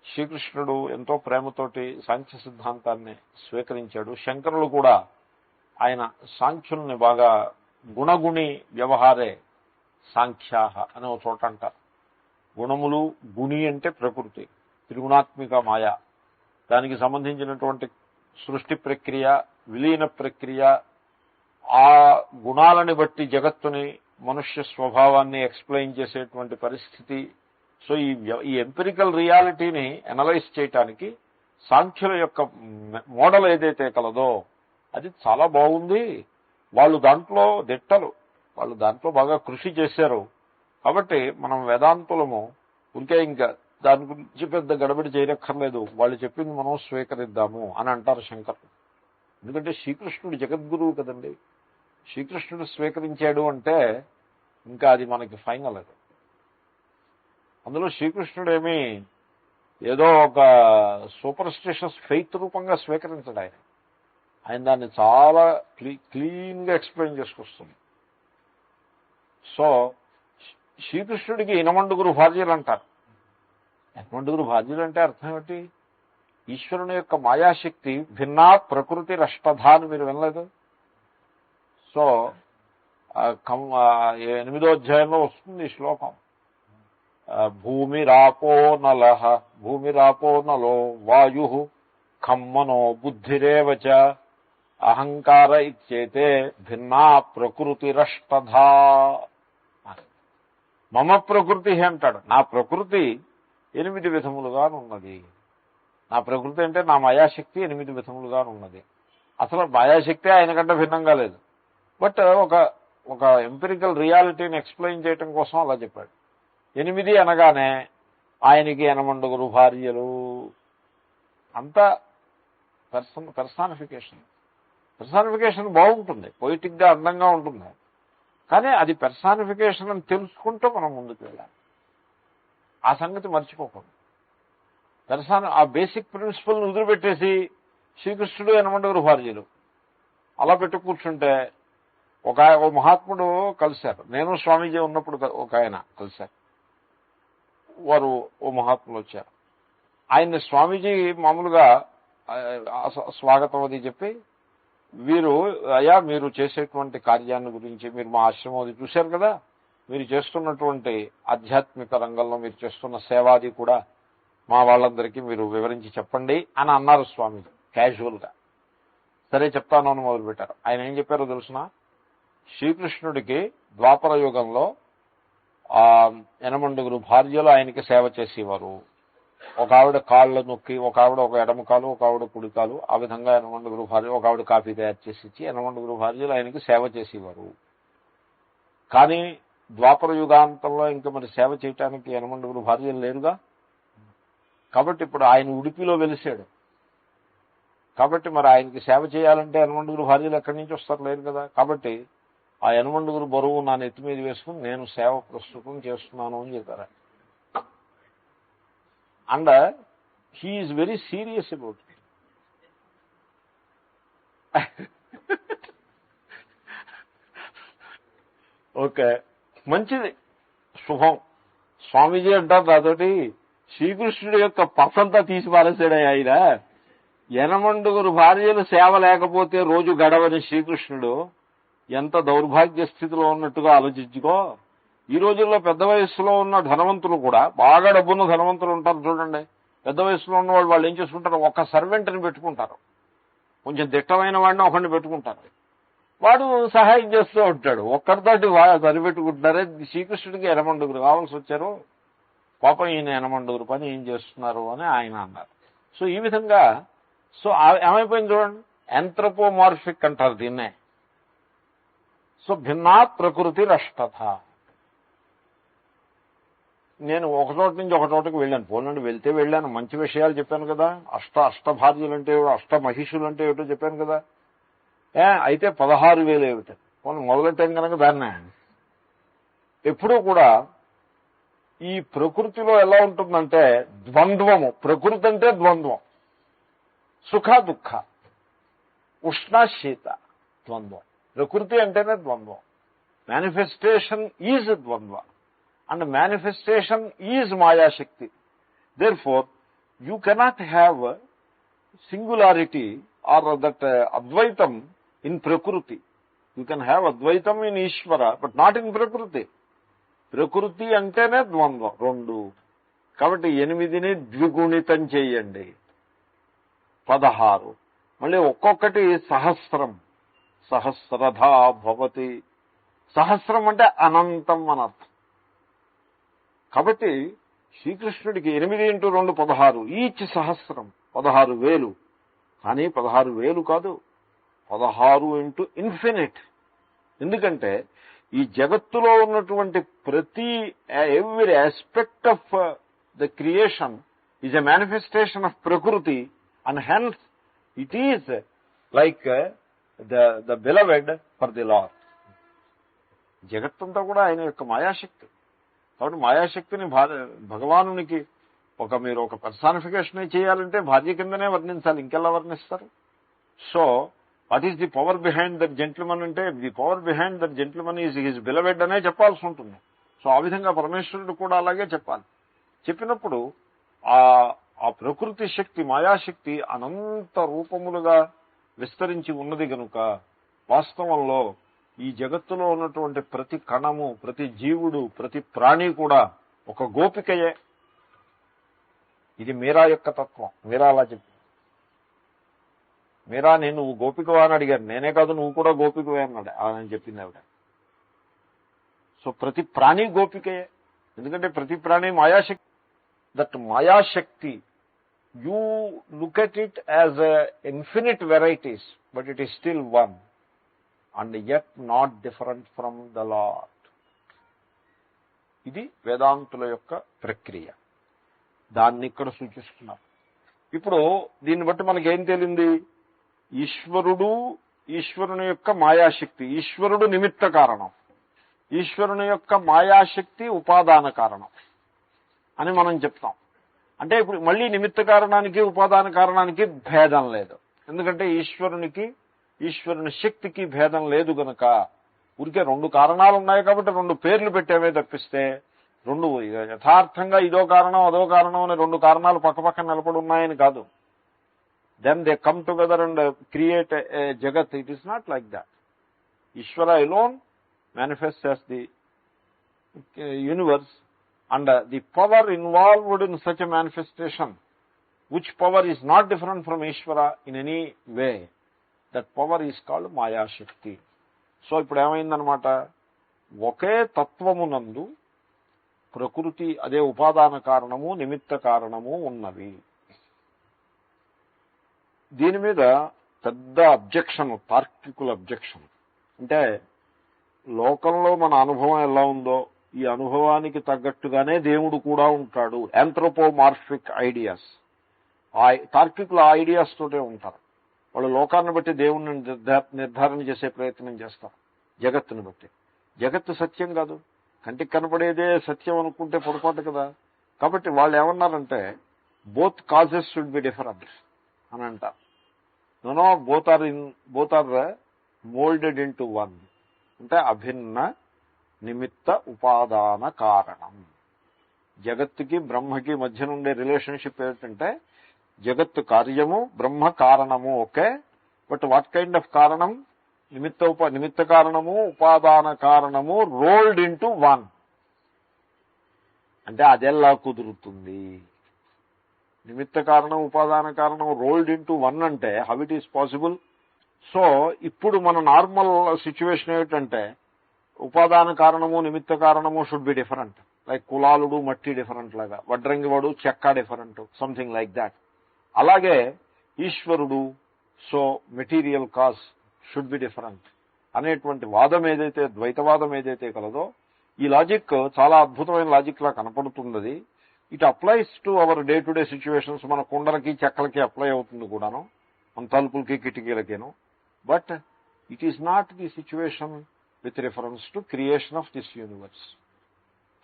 శ్రీకృష్ణుడు ఎంతో ప్రేమతోటి సాంఖ్య సిద్ధాంతాన్ని స్వీకరించాడు. శంకరులు కూడా ఆయన సాంఖ్యుల్ని బాగా గుణగుణి వ్యవహారే సాంఖ్యాహ అనే ఒక చోట అంటారు. గుణములు, గుణి అంటే ప్రకృతి, త్రిగుణాత్మిక మాయ, దానికి సంబంధించినటువంటి సృష్టి ప్రక్రియ, విలీన ప్రక్రియ, ఆ గుణాలని బట్టి జగత్తుని, మనుష్య స్వభావాన్ని ఎక్స్ప్లెయిన్ చేసేటువంటి పరిస్థితి. సో ఈ ఎంపిరికల్ రియాలిటీని అనలైజ్ చేయటానికి సాంఖ్యుల యొక్క మోడల్ ఏదైతే కలదో అది చాలా బాగుంది. వాళ్ళు దాంట్లో దిట్టలు, వాళ్ళు దాంట్లో బాగా కృషి చేశారు. కాబట్టి మనం వేదాంతులము ఇంకా దాని గురించి పెద్ద గడబడి చేయనక్కర్లేదు, వాళ్ళు చెప్పింది మనం స్వీకరిద్దాము అని అంటారు శంకరులు. ఎందుకంటే శ్రీకృష్ణుడు జగద్గురువు కదండి. శ్రీకృష్ణుడు స్వీకరించాడు అంటే ఇంకా అది మనకి ఫైనల్. అది అందులో శ్రీకృష్ణుడేమీ ఏదో ఒక సూపర్ స్టిషియస్ ఫెయిత్ రూపంగా స్వీకరించడు. ఆయన దాన్ని చాలా క్లీన్గా ఎక్స్ప్లెయిన్ చేసుకొస్తుంది. సో శ్రీకృష్ణుడికి 8 భార్యలు అంటారు. 8 భార్యలు అంటే అర్థం ఏమిటి? ఈశ్వరుని యొక్క మాయాశక్తి భిన్నా ప్రకృతి రష్టధ అని మీరు వినలేదు? సో 8వ అధ్యాయంలో వస్తుంది ఈ శ్లోకం. భూమిరాపో నలః, భూమిరాపో నలో వాయు ఖమ్మనో బుద్ధిరేవచ అహంకార ఇత్యేతే భిన్నా ప్రకృతిరష్టధ. మమ ప్రకృతి అంటాడు. నా ప్రకృతి 8 విధములుగానున్నది. నా ప్రకృతి అంటే నా మాయాశక్తి 8 విధములుగానున్నది. అసలు మాయాశక్తి ఆయన కంటే భిన్నంగా లేదు. బట్ ఒక ఎంపిరికల్ రియాలిటీని ఎక్స్ప్లెయిన్ చేయటం కోసం అలా చెప్పాడు. 8 అనగానే ఆయనకి 8 భార్యలు. అంతా పెర్సానిఫికేషన్ బాగుంటుంది, పొయిటిక్గా అందంగా ఉంటుంది. కానీ అది పెర్సానిఫికేషన్ అని తెలుసుకుంటూ మనం ముందుకు వెళ్ళాలి. ఆ సంగతి మర్చిపోకూడదు. ఆ బేసిక్ ప్రిన్సిపల్ని వదిలిపెట్టేసి శ్రీకృష్ణుడు యనమండుగురు భార్యలు అలా పెట్టి కూర్చుంటే ఓ మహాత్ముడు కలిశారు. నేను స్వామీజీ ఉన్నప్పుడు ఒక ఆయన కలిశారు. వారు ఓ మహాత్ములు వచ్చారు. ఆయన్ని స్వామీజీ మామూలుగా స్వాగతం అది చెప్పి, మీరు చేసేటువంటి కార్యాన్ని గురించి, మీరు మా ఆశ్రమం అది చూశారు కదా, మీరు చేస్తున్నటువంటి ఆధ్యాత్మిక రంగంలో మీరు చేస్తున్న సేవాది కూడా మా వాళ్ళందరికీ మీరు వివరించి చెప్పండి అని అన్నారు స్వామీజీ క్యాజువల్గా. సరే చెప్తాను అని మొదలుపెట్టారు. ఆయన ఏం చెప్పారో తెలుసునా, శ్రీకృష్ణుడికి ద్వాపర యుగంలో 8 భార్యలు ఆయనకి సేవ చేసేవారు. ఒక ఆవిడ కాళ్ళ నొక్కి, ఒక ఆవిడ ఒక ఎడమ కాలు, ఒక ఆవిడ కుడి కాలు, ఆ విధంగా 8 భార్యలు, ఒక ఆవిడ కాఫీ తయారు చేసి ఇచ్చి 8 భార్యలు ఆయనకి సేవ చేసేవారు. కానీ ద్వాపర యుగాంతంలో ఇంకా మరి సేవ చేయటానికి 8 భార్యలు లేరుగా. కాబట్టి ఇప్పుడు ఆయన ఉడిపిలో వెలిసాడు. కాబట్టి మరి ఆయనకి సేవ చేయాలంటే 8 భార్యలు ఎక్కడి నుంచి వస్తారు, లేరు కదా. కాబట్టి ఆ 8 బరువు నా నెత్తి మీద వేసుకుని నేను సేవ ప్రస్తుతం చేస్తున్నాను అని చెప్పారు. And he is very serious about it. Okay, మంచిది, శుభం. స్వామీజీ అంటారు నాతోటి, శ్రీకృష్ణుడి యొక్క పసంతా తీసి పారేసాడు ఆయన. 8 భార్యలు సేవ లేకపోతే రోజు గడవని శ్రీకృష్ణుడు ఎంత దౌర్భాగ్య స్థితిలో ఉన్నట్టుగా ఆలోచించుకో. ఈ రోజుల్లో పెద్ద వయస్సులో ఉన్న ధనవంతులు కూడా, బాగా డబ్బున్న ధనవంతులు ఉంటారు చూడండి, పెద్ద వయసులో ఉన్న వాళ్ళు ఏం చేసుకుంటారు, ఒక సర్వెంట్ని పెట్టుకుంటారు, కొంచెం దిట్టమైన వాడిని ఒకరిని పెట్టుకుంటారు, వాడు సహాయం చేస్తూ ఉంటాడు. ఒక్కరితోటి సరిపెట్టుకుంటున్నారే. శ్రీకృష్ణుడికి 8 కావాల్సి వచ్చారు, పాపం ఈయన 8 పని ఏం చేస్తున్నారు అని ఆయన అన్నారు. సో ఈ విధంగా ఏమైపోయింది చూడండి, యాంథ్రోపోమార్ఫిక్ అంటారు దీన్నే. సో భిన్నా ప్రకృతి రష్టత. నేను ఒక చోట నుంచి ఒక చోటకి వెళ్ళాను, పోలండి వెళ్తే వెళ్ళాను, మంచి విషయాలు చెప్పాను కదా, అష్టభార్యలు అంటే అష్టమహిషులు అంటే ఏమిటో చెప్పాను కదా. అయితే 16,000 ఏమిటి పోనీ మొదలెట్టాం కనుక దాన్నే. ఎప్పుడూ కూడా ఈ ప్రకృతిలో ఎలా ఉంటుందంటే ద్వంద్వము. ప్రకృతి అంటే ద్వంద్వం, సుఖ దుఃఖ, ఉష్ణ శీత, ద్వంద్వం. ప్రకృతి అంటేనే ద్వంద్వం. మేనిఫెస్టేషన్ ఈజ్ ద్వంద్వ అండ్ మేనిఫెస్టేషన్ ఈజ్ మాయాశక్తి. Therefore, you cannot have singularity or that Advaitam in Prakriti. You can have Advaitam in Ishvara, but not in Prakriti. ప్రకృతి అంటేనే ద్వంద్వం, 2. కాబట్టి 8ని ద్విగుణితం చేయండి, 16. మళ్ళీ ఒక్కొక్కటి సహస్రం, సహస్రధా భవతి. సహస్రం అంటే అనంతం అనర్థం. కాబట్టి శ్రీకృష్ణుడికి 8 × 2 16, ఈచ్ సహస్రం 16,000. కానీ 16,000 కాదు, 16 × ఇన్ఫినిట్. ఎందుకంటే ఈ జగత్తులో ఉన్నటువంటి every aspect of the creation is a manifestation of prakriti, and hence it is like the beloved for the lord. జగత్తంతా కూడా ఆయన యొక్క మాయాశక్తి. కాబట్టి మాయాశక్తిని భగవానునికి మీరు ఒక పర్సానిఫికేషన్ చేయాలంటే భార్య కిందనే వర్ణించాలి, ఇంకెలా వర్ణిస్తారు? So what is the power behind that gentleman అంటే, the power behind that gentleman is his beloved అనే చెప్పాల్సి ఉంటుంది. సో ఆ విధంగా పరమేశ్వరుడు కూడా అలాగే చెప్పాలి. చెప్పినప్పుడు ఆ ప్రకృతి శక్తి, మాయాశక్తి అనంత రూపములుగా విస్తరించి ఉన్నది గనుక వాస్తవంలో ఈ జగత్తులో ఉన్నటువంటి ప్రతి కణము, ప్రతి జీవుడు, ప్రతి ప్రాణి కూడా ఒక గోపికయే. ఇది మీరా యొక్క తత్వం. మీరా అలా చెప్పి, మీరా నువ్వు గోపికవా అని అడిగారు. నేనే కాదు, నువ్వు కూడా గోపికవే అన్నాడు అని చెప్పింది ఆవిడ. సో ప్రతి ప్రాణి గోపికయే, ఎందుకంటే ప్రతి ప్రాణి మాయాశక్తి. దట్ మాయాశక్తి, you look at it as infinite varieties, but it is still one and at not different from the lord. ఇది వేదాంతుల యొక్క ప్రక్రియ. దాన్ని ఇక్కడ సూచిస్తున్నారు. ఇప్పుడు దీన్ని బట్టి మనకేం తేలింది? ఈశ్వరుడు, ఈశ్వరుని యొక్క మాయాశక్తి. ఈశ్వరుడు నిమిత్త కారణం, ఈశ్వరుని యొక్క మాయాశక్తి ఉపాదాన కారణం అని మనం చెప్తాం. అంటే ఇప్పుడు మళ్ళీ నిమిత్త కారణానికి ఉపాదాన కారణానికి భేదం లేదు. ఎందుకంటే ఈశ్వరుని శక్తికి భేదం లేదు గనక ఊరికే రెండు కారణాలు ఉన్నాయి కాబట్టి రెండు పేర్లు పెట్టేవే తప్పిస్తే రెండు యథార్థంగా ఇదో కారణం అదో కారణం అనే రెండు కారణాలు పక్కపక్కన నిలబడి ఉన్నాయని కాదు. Then they come together and create a jagat. It is not like that. Ishwara alone manifests as the universe, and the power involved in such a manifestation, which power is not different from Ishvara in any way, that power is called Maya Shakti. So ఇప్పుడు ఏమైందనమాట, ఒకే తత్వమునందు ప్రకృతి అదే ఉపాదాన కారణము నిమిత్త కారణము ఉన్నవి. దీని మీద పెద్ద అబ్జెక్షన్, తార్కికుల అబ్జెక్షన్. అంటే లోకంలో మన అనుభవం ఎలా ఉందో ఈ అనుభవానికి తగ్గట్టుగానే దేవుడు కూడా ఉంటాడు. Anthropomorphic ideas. తార్కికులు ఆ ఐడియాస్ తోటే ఉంటారు. వాళ్ళు లోకాన్ని బట్టి దేవుణ్ణి నిర్ధారణ చేసే ప్రయత్నం చేస్తారు. జగత్తుని బట్టి. జగత్తు సత్యం కాదు, కంటికి కనపడేదే సత్యం అనుకుంటే పొరపాటు కదా. కాబట్టి వాళ్ళు ఏమన్నారంటే both causes should be different అని అంటారు. No, both are moulded in to one. అంటే అభిన్న నిమిత్త ఉపాదాన కారణం. జగత్తుకి బ్రహ్మకి మధ్య నుండే రిలేషన్షిప్ ఏంటంటే జగత్తు కార్యము, బ్రహ్మ కారణము okay. But what kind of కారణం? నిమిత్త కారణము ఉపాదాన కారణము రోల్డ్ ఇన్ టు వన్. అంటే అదెలా కుదురుతుంది? నిమిత్త కారణం ఉపాదాన కారణం రోల్డ్ ఇన్ టు వన్ అంటే how it is possible? So ఇప్పుడు మన నార్మల్ సిచ్యువేషన్ ఏమిటంటే ఉపాదాన కారణము నిమిత్త కారణము షుడ్ బి డిఫరెంట్. లైక్ కులాలుడు మట్టి డిఫరెంట్ లాగా, వడ్రంగివాడు చెక్క డిఫరెంట్, సంథింగ్ లైక్ దాట్. అలాగే ఈశ్వరుడు, so material cause should be different అనేటువంటి వాదం ఏదైతే, ద్వైతవాదం ఏదైతే కలదో, ఈ లాజిక్ చాలా అద్భుతమైన లాజిక్ లా కనపడుతున్నది. It applies to our day to day situations. మన కుండలకి చెక్కలకి అప్లై అవుతుంది కూడాను, మన తలుపులకి కిటికీలకేను. But it is not the situation with reference to creation of this universe.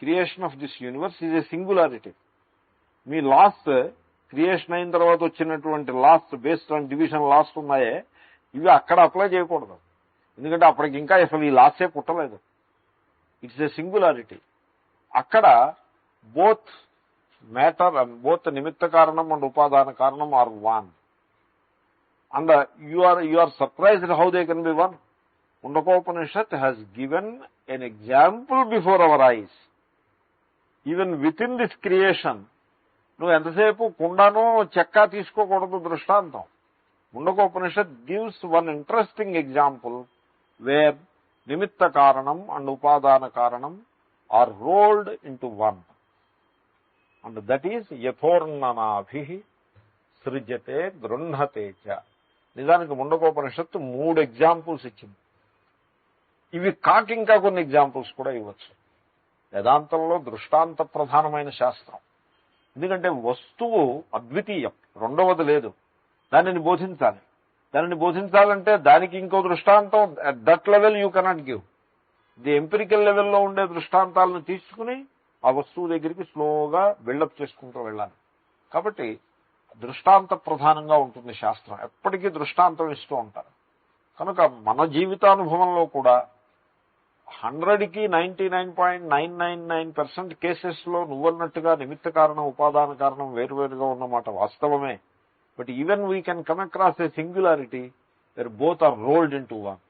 Creation of this universe is a singularity. మీ లాస్ క్రియేషన్ అయిన తర్వాత వచ్చినటువంటి laws based on division laws ఉన్నాయే, ఇవి అక్కడ అప్లై చేయకూడదు. ఎందుకంటే అప్పటికి ఇంకా అసలు ఈ లాసే పుట్టలేదు. It's a singularity. అక్కడ బోత్ మ్యాటర్, బోత్ నిమిత్త కారణం అండ్ ఉపాదాన కారణం are one. And you are surprised how they can be one. Mundakopanishad has given an example before our eyes. Even within this creation, నువ్వు ఎంతసేపు కుండను చెక్క తీసుకోకూడదు దృష్టాంతం. Mundakopanishad gives one interesting example where నిమిత్త కారణం and ఉపాదాన కారణం are rolled into one. And that is యథోర్ణనాభిః సృజ్యతే గృహ్ణతే చ. నిజానికి ముండకోపనిషత్తు 3 ఎగ్జాంపుల్స్ ఇచ్చింది. ఇవి కాక ఇంకా కొన్ని ఎగ్జాంపుల్స్ కూడా ఇవ్వచ్చు. వేదాంతంలో దృష్టాంత ప్రధానమైన శాస్త్రం. ఎందుకంటే వస్తువు అద్వితీయం, రెండవది లేదు. దానిని బోధించాలి. దానిని బోధించాలంటే దానికి ఇంకో దృష్టాంతం at that level you cannot give. The empirical లెవెల్లో ఉండే దృష్టాంతాలను తీసుకుని ఆ వస్తువు దగ్గరికి స్లోగా బిల్డప్ చేసుకుంటూ వెళ్ళాలి. కాబట్టి దృష్టాంత ప్రధానంగా ఉంటుంది శాస్త్రం. ఎప్పటికీ దృష్టాంతం ఇస్తూ ఉంటారు. కనుక మన జీవితానుభవంలో కూడా 100కి 99.999% కేసెస్లో నువ్వన్నట్టుగా నిమిత్త కారణం ఉపాదాన కారణం వేరువేరుగా ఉన్నమాట వాస్తవమే. But even we can come across a singularity where both are rolled in to one.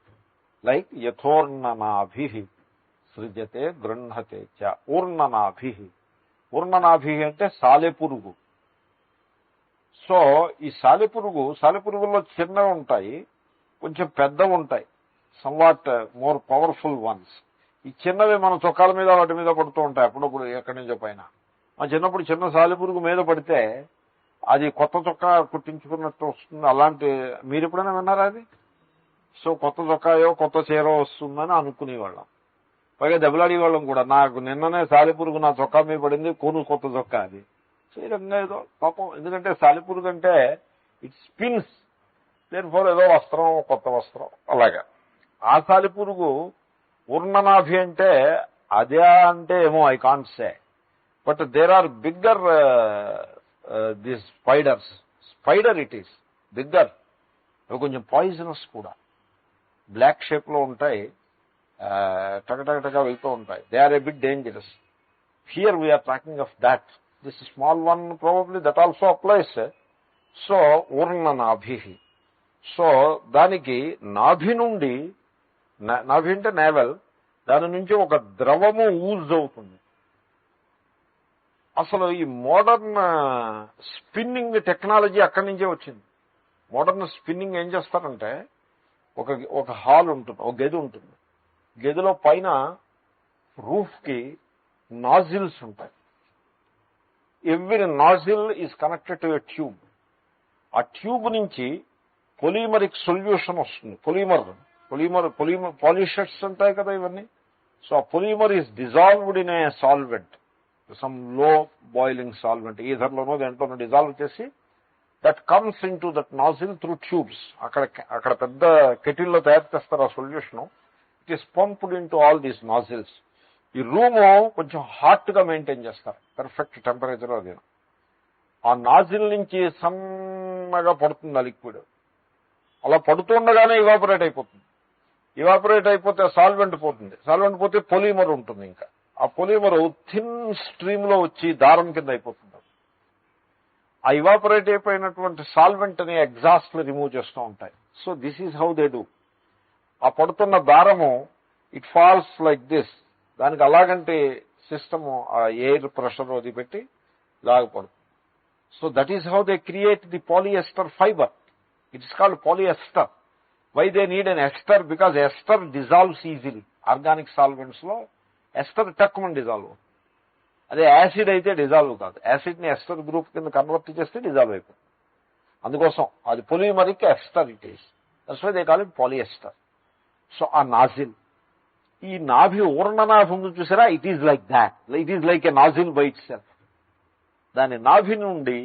Like యథోర్ణనాభిః సృజ్యతే గృహ్ణతే చ. ఊర్ణనాభిః. ఊర్ణనాభిః అంటే సాలెపురుగు. సో ఈ సాలెపురుగుల్లో చిన్నవి ఉంటాయి, కొంచెం పెద్దవి ఉంటాయి, సమ్వాట్ మోర్ పవర్ఫుల్ వన్స్. ఈ చిన్నవి మన చొక్కాల మీద వాటి మీద పడుతూ ఉంటాయి అప్పుడప్పుడు ఎక్కడి నుంచో పైన. మా చిన్నప్పుడు చిన్న సాలెపురుగు మీద పడితే అది కొత్త చొక్కా కుట్టించుకున్నట్టు వస్తుంది. అలాంటి మీరు ఎప్పుడైనా విన్నారా అది? సో కొత్త చొక్కాయో కొత్త చీరో వస్తుందని అనుకునేవాళ్ళం. పైగా దెబ్బలాడేవాళ్ళం కూడా. నాకు నిన్ననే సాలెపురుగు నా చొక్కా మీద పడింది, కొత్త చొక్కా అది. సో ఈ రకంగా ఏదో పాపం. ఎందుకంటే సాలెపురుగు అంటే ఇట్ స్పిన్స్, దేనిఫోర్ ఏదో వస్త్రం, కొత్త వస్త్రం అలాగా. ఆ సాలెపురుగు ఊర్ణనాభి అంటే అదే అంటే ఏమో I can't say. But there are bigger this spider it is bigger. అవి కొంచెం పాయిజనస్ కూడా, బ్లాక్ షేప్లో ఉంటాయి, టగటగటగా వెళ్తూ ఉంటాయి. They are a bit dangerous. Here we are talking of that. This small one probably that also applies. So ఊర్ణ నాభి. సో దానికి నాభి నుండి, నాభి అంటే నేవెల్, దాని నుంచి ఒక ద్రవము ఊజ్ అవుతుంది. అసలు ఈ మోడర్న్ స్పిన్నింగ్ టెక్నాలజీ అక్కడి నుంచే వచ్చింది. మోడర్న్ స్పిన్నింగ్ ఏం చేస్తారంటే, ఒక హాల్ ఉంటుంది, ఒక గది ఉంటుంది. గదిలో పైన రూఫ్కి నాజిల్స్ ఉంటాయి. Every nozzle is connected to a tube. ఆ ట్యూబ్ నుంచి పొలిమరిక్ సొల్యూషన్ వస్తుంది. పాలిషర్స్ ఉంటాయి కదా ఇవన్నీ. సో ఆ polymer is dissolved in a solvent, some లో బాయిలింగ్ సాల్వెంట్, ఈథర్లోనో దేంట్లోనో డిజాల్వ్ చేసి that comes in to that nozzle through tubes. అక్కడ పెద్ద కెటిల్లో తయారు చేస్తారు ఆ solution. It is pumped in to all these nozzles. ఈ రూమ్ కొంచెం హాట్ గా మెయింటైన్ చేస్తారు, పర్ఫెక్ట్ టెంపరేచర్. అది ఆ నాజిల్ నుంచి సన్నగా పడుతుంది ఆ లిక్విడ్. అలా పడుతుండగానే ఇవాపరేట్ అయిపోతుంది. ఇవాపరేట్ అయిపోతే సాల్వెంట్ పోతుంది. సాల్వెంట్ పోతే పొలిమర్ ఉంటుంది. ఇంకా ఆ పొలిమర్ థిన్ స్ట్రీమ్ లో వచ్చి దారం కింద అయిపోతుంది. ఆ ఇవాపరేట్ అయిపోయినటువంటి సాల్వెంట్ ని ఎగ్జాస్ట్ రిమూవ్ చేస్తూ ఉంటాయి. So this is how they do. ఆ పడుతున్న దారము ఇట్ ఫాల్స్ లైక్ దిస్. దానికి అలాగంటే సిస్టము ఆ ఎయిర్ ప్రెషర్ వదిలిపెట్టి లాగపడుతుంది. So that is how they create the polyester fibre. It is called polyester. Why they need an ester? Because ester dissolves easily. Organic solvents లో ester తక్కువ dissolve. అదే acid అయితే dissolve కాదు. Acid ని ester group కింద convert చేస్తే dissolve అయిపోతుంది. అందుకోసం అది పొలిమరిక్ ester it is. That's why they call it polyester. So ఆ నాజిల్, ఈ నాభి ఊర్ణనాభి ఉంది చూసారా, it is like that. It is like a nozzle by itself. దాని నాభి నుండి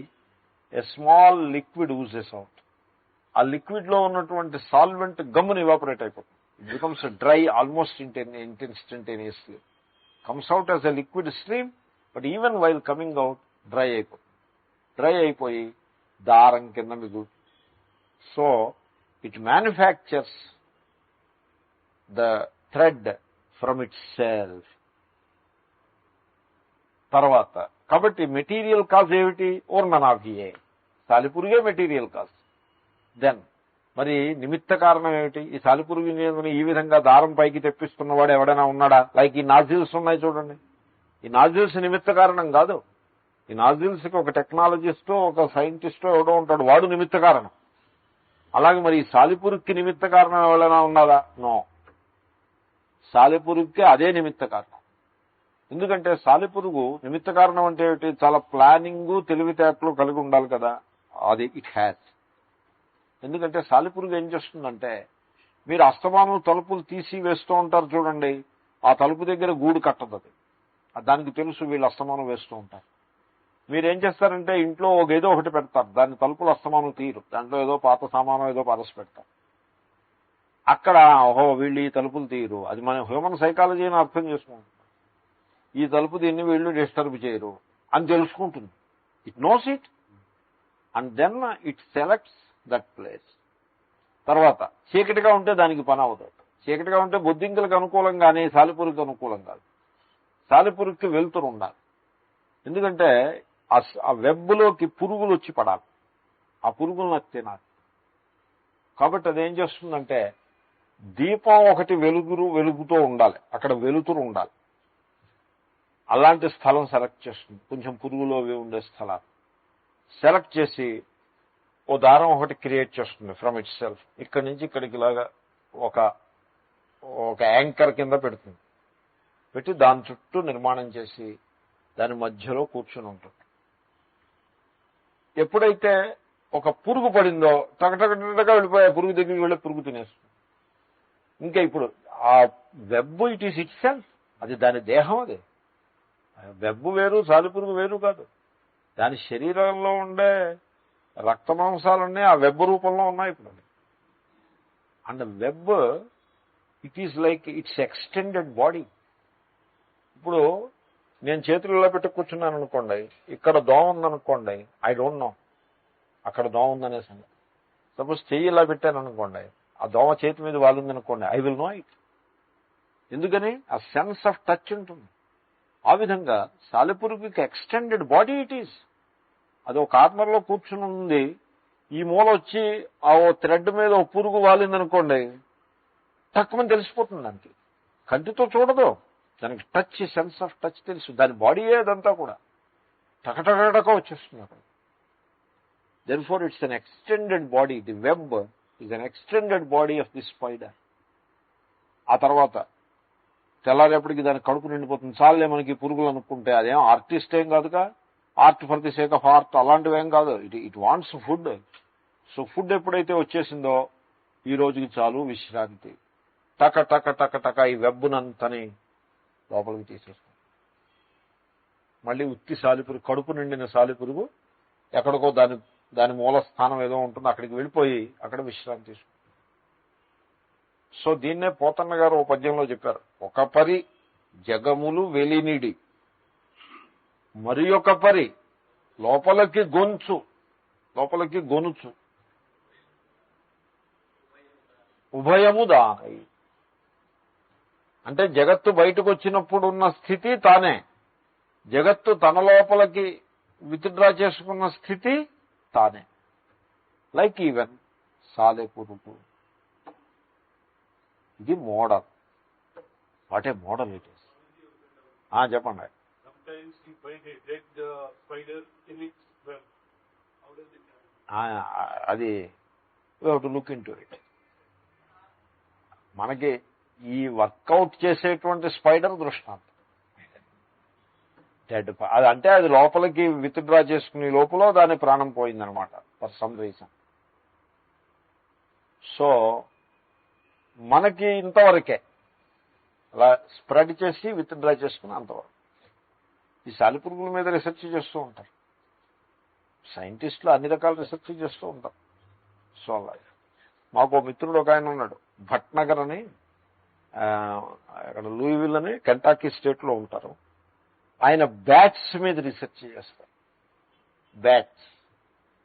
a small liquid oozes out. ఆ లిక్విడ్ లో ఉన్నటువంటి సాల్వెంట్ గమ్ముని ఇవాపరేట్ అయిపోతుంది. It becomes dry almost instantaneously. Comes out as a liquid stream, but even while coming out dry అయిపోతుంది. Dry అయిపోయి దారం కింద మిగులు. So it manufacturers the thread from itself. తర్వాత కాబట్టి మెటీరియల్ కాజ్ ఏమిటి? ఊర్ణనాభియే, సాలిపురుగే మెటీరియల్ కాజ్. దెన్ మరి నిమిత్త కారణం ఏమిటి? ఈ సాలిపురుగు ఈ విధంగా దారం పైకి తెప్పిస్తున్నవాడు ఎవడైనా ఉన్నాడా? లైక్ ఈ నాజిల్స్ ఉన్నాయి చూడండి. ఈ నాజిల్స్ నిమిత్త కారణం కాదు. ఈ నాజిల్స్కి ఒక టెక్నాలజిస్టో ఒక సైంటిస్టో ఎవడో ఉంటాడు, వాడు నిమిత్త కారణం. అలాగే మరి ఈ సాలిపురుగుకి నిమిత్త కారణం ఎవరైనా ఉన్నారా? నో. సాలిపురుగుకి అదే నిమిత్త కారణం. ఎందుకంటే సాలిపురుగు నిమిత్త కారణం అంటే ఏమిటి? చాలా ప్లానింగ్, తెలివితేటలు కలిగి ఉండాలి కదా. అది ఇట్ హ్యాస్. ఎందుకంటే సాలిపురుగు ఏం చేస్తుందంటే, మీరు అస్తమానం తలుపులు తీసి వేస్తూ ఉంటారు చూడండి, ఆ తలుపు దగ్గర గూడు కట్టదు అది. దానికి తెలుసు వీళ్ళు అస్తమానం వేస్తూ ఉంటారు. మీరేం చేస్తారంటే ఇంట్లో ఏదో ఒకటి పెడతారు, దాని తలుపులు అస్తమానం తీరు, దాంట్లో ఏదో పాత సామానం ఏదో పరసి పెడతారు. అక్కడ ఓహో వీళ్ళు ఈ తలుపులు తీయరు, అది మన హ్యూమన్ సైకాలజీని అర్థం చేసుకుంటుంది. ఈ తలుపు దీన్ని వీళ్ళు డిస్టర్బ్ చేయరు అని తెలుసుకుంటుంది. It knows it and then it selects that place. తర్వాత చీకటిగా ఉంటే దానికి పని అవుతుంది. చీకటిగా ఉంటే బొద్దింకలకు అనుకూలం కానీ సాలిపురుగుకి అనుకూలం కాదు. సాలిపురుగుకి వెలుతురు ఉండాలి. ఎందుకంటే ఆ వెబ్లోకి పురుగులు వచ్చి పడాలి, ఆ పురుగులు నాకు తినాలి. కాబట్టి అదేం చేస్తుందంటే, దీపం ఒకటి వెలుగుతూ ఉండాలి, అక్కడ వెలుతురు ఉండాలి. అలాంటి స్థలం సెలెక్ట్ చేస్తుంది, కొంచెం పురుగులు అవి ఉండే స్థలాలు సెలెక్ట్ చేసి ఓ దారం ఒకటి క్రియేట్ చేస్తుంది ఫ్రమ్ ఇట్ సెల్ఫ్. ఇక్కడి నుంచి ఇక్కడికి ఇలాగా ఒక యాంకర్ కింద పెడుతుంది. పెట్టి దాని చుట్టూ నిర్మాణం చేసి దాని మధ్యలో కూర్చుని ఉంటుంది. ఎప్పుడైతే ఒక పురుగు పడిందో టగటగటగా వెళ్ళిపోయే పురుగు దగ్గరికి వెళ్ళి పురుగు తినేస్తుంది. ఇంకా ఇప్పుడు ఆ web it is it self, అది దాని దేహం. అది వెబ్ వేరు, సాలిపురుగు వేరు కాదు. దాని శరీరంలో ఉండే రక్త మాంసాలన్నీ ఆ వెబ్ రూపంలో ఉన్నాయి ఇప్పుడు. And web it is like it's extended body. ఇప్పుడు నేను చేతులు ఇలా పెట్టి కూర్చున్నాను అనుకోండి, ఇక్కడ దోమ ఉందనుకోండి, ఐ డోంట్ నో అక్కడ దోమ ఉందనే సంగతి. సపోజ్ చెయ్యి ఇలా పెట్టాను అనుకోండి, ఆ దోమ చేతి మీద వాలిందనుకోండి, ఐ విల్ నో ఇట్. ఎందుకని? ఆ సెన్స్ ఆఫ్ టచ్ ఉంటుంది. ఆ విధంగా సాలెపురుగుకి ఎక్స్టెండెడ్ బాడీ ఇట్ ఈజ్. అది ఒక కార్నర్లో కూర్చుని ఉంది, ఈ మూల వచ్చి ఆ ఓ థ్రెడ్ మీద ఓ పురుగు వాలిందనుకోండి, తక్కువని తెలిసిపోతుంది. దానికి కంటితో చూడదు, దానికి టచ్, సెన్స్ ఆఫ్ టచ్ తెలుసు. దాని బాడీయే అదంతా కూడా టకటక వచ్చేస్తుంది అక్కడ. Therefore it's an extended body. The web is an extended body of the spider. ఆ తర్వాత తెల్లారేపటికి దాని కడుపు నిండిపోతుంది. చాలే మనకి పురుగులు అనుకుంటే అదేం ఆర్టిస్ట్ ఏం కాదుగా, art for the sake of art అలాంటివి ఏం కాదు. It wants food. So food ఎప్పుడైతే వచ్చేసిందో ఈ రోజుకి చాలు విశ్రాంతి. టక టక టక టక ఈ వెబ్బునంతని లోపలికి తీసేస్తుంది. మళ్ళీ ఉత్తి సాలిపురుగు, కడుపు నిండిన సాలిపురుగు ఎక్కడికో దాని మూల స్థానం ఏదో ఉంటుంది, అక్కడికి వెళ్ళిపోయి అక్కడ విశ్రాంతి తీసుకుంటుంది. సో దీన్నే పోతన్న గారు ఓ పద్యంలో చెప్పారు. ఒక పరి జగములు వెలినిడి, మరి ఒక పరి లోపలికి గొనుచు ఉభయము దానై. అంటే జగత్తు బయటకు వచ్చినప్పుడు ఉన్న స్థితి తానే, జగత్తు తన లోపలికి విత్డ్రా చేసుకున్న స్థితి తానే. లైక్ ఈవెన్ సాలెపురుగు. ఇది model. What a model it is. చెప్పండి. అది to look in to it. మనకి ఈ వర్కౌట్ చేసేటువంటి స్పైడర్ దృష్టాంతం. డెడ్ అది అంటే అది లోపలికి విత్డ్రా చేసుకునే లోపల దాని ప్రాణం పోయిందనమాట ఫర్ సమ్ రీజన్. సో మనకి ఇంతవరకే అలా స్ప్రెడ్ చేసి విత్డ్రా చేసుకుని అంతవరకు. ఈ సాలిపురుగుల మీద రీసెర్చ్ చేస్తూ ఉంటారు సైంటిస్టులు, అన్ని రకాల రీసెర్చ్ చేస్తూ ఉంటారు. సో అలా మాకు ఓ మిత్రుడు ఒక ఆయన ఉన్నాడు, భట్నగర్ అని, అక్కడ లూయివిల్ అని కెంటాకీ స్టేట్లో ఉంటారు. ఆయన బ్యాట్స్ మీద రీసెర్చ్ చేస్తారు. బ్యాట్స్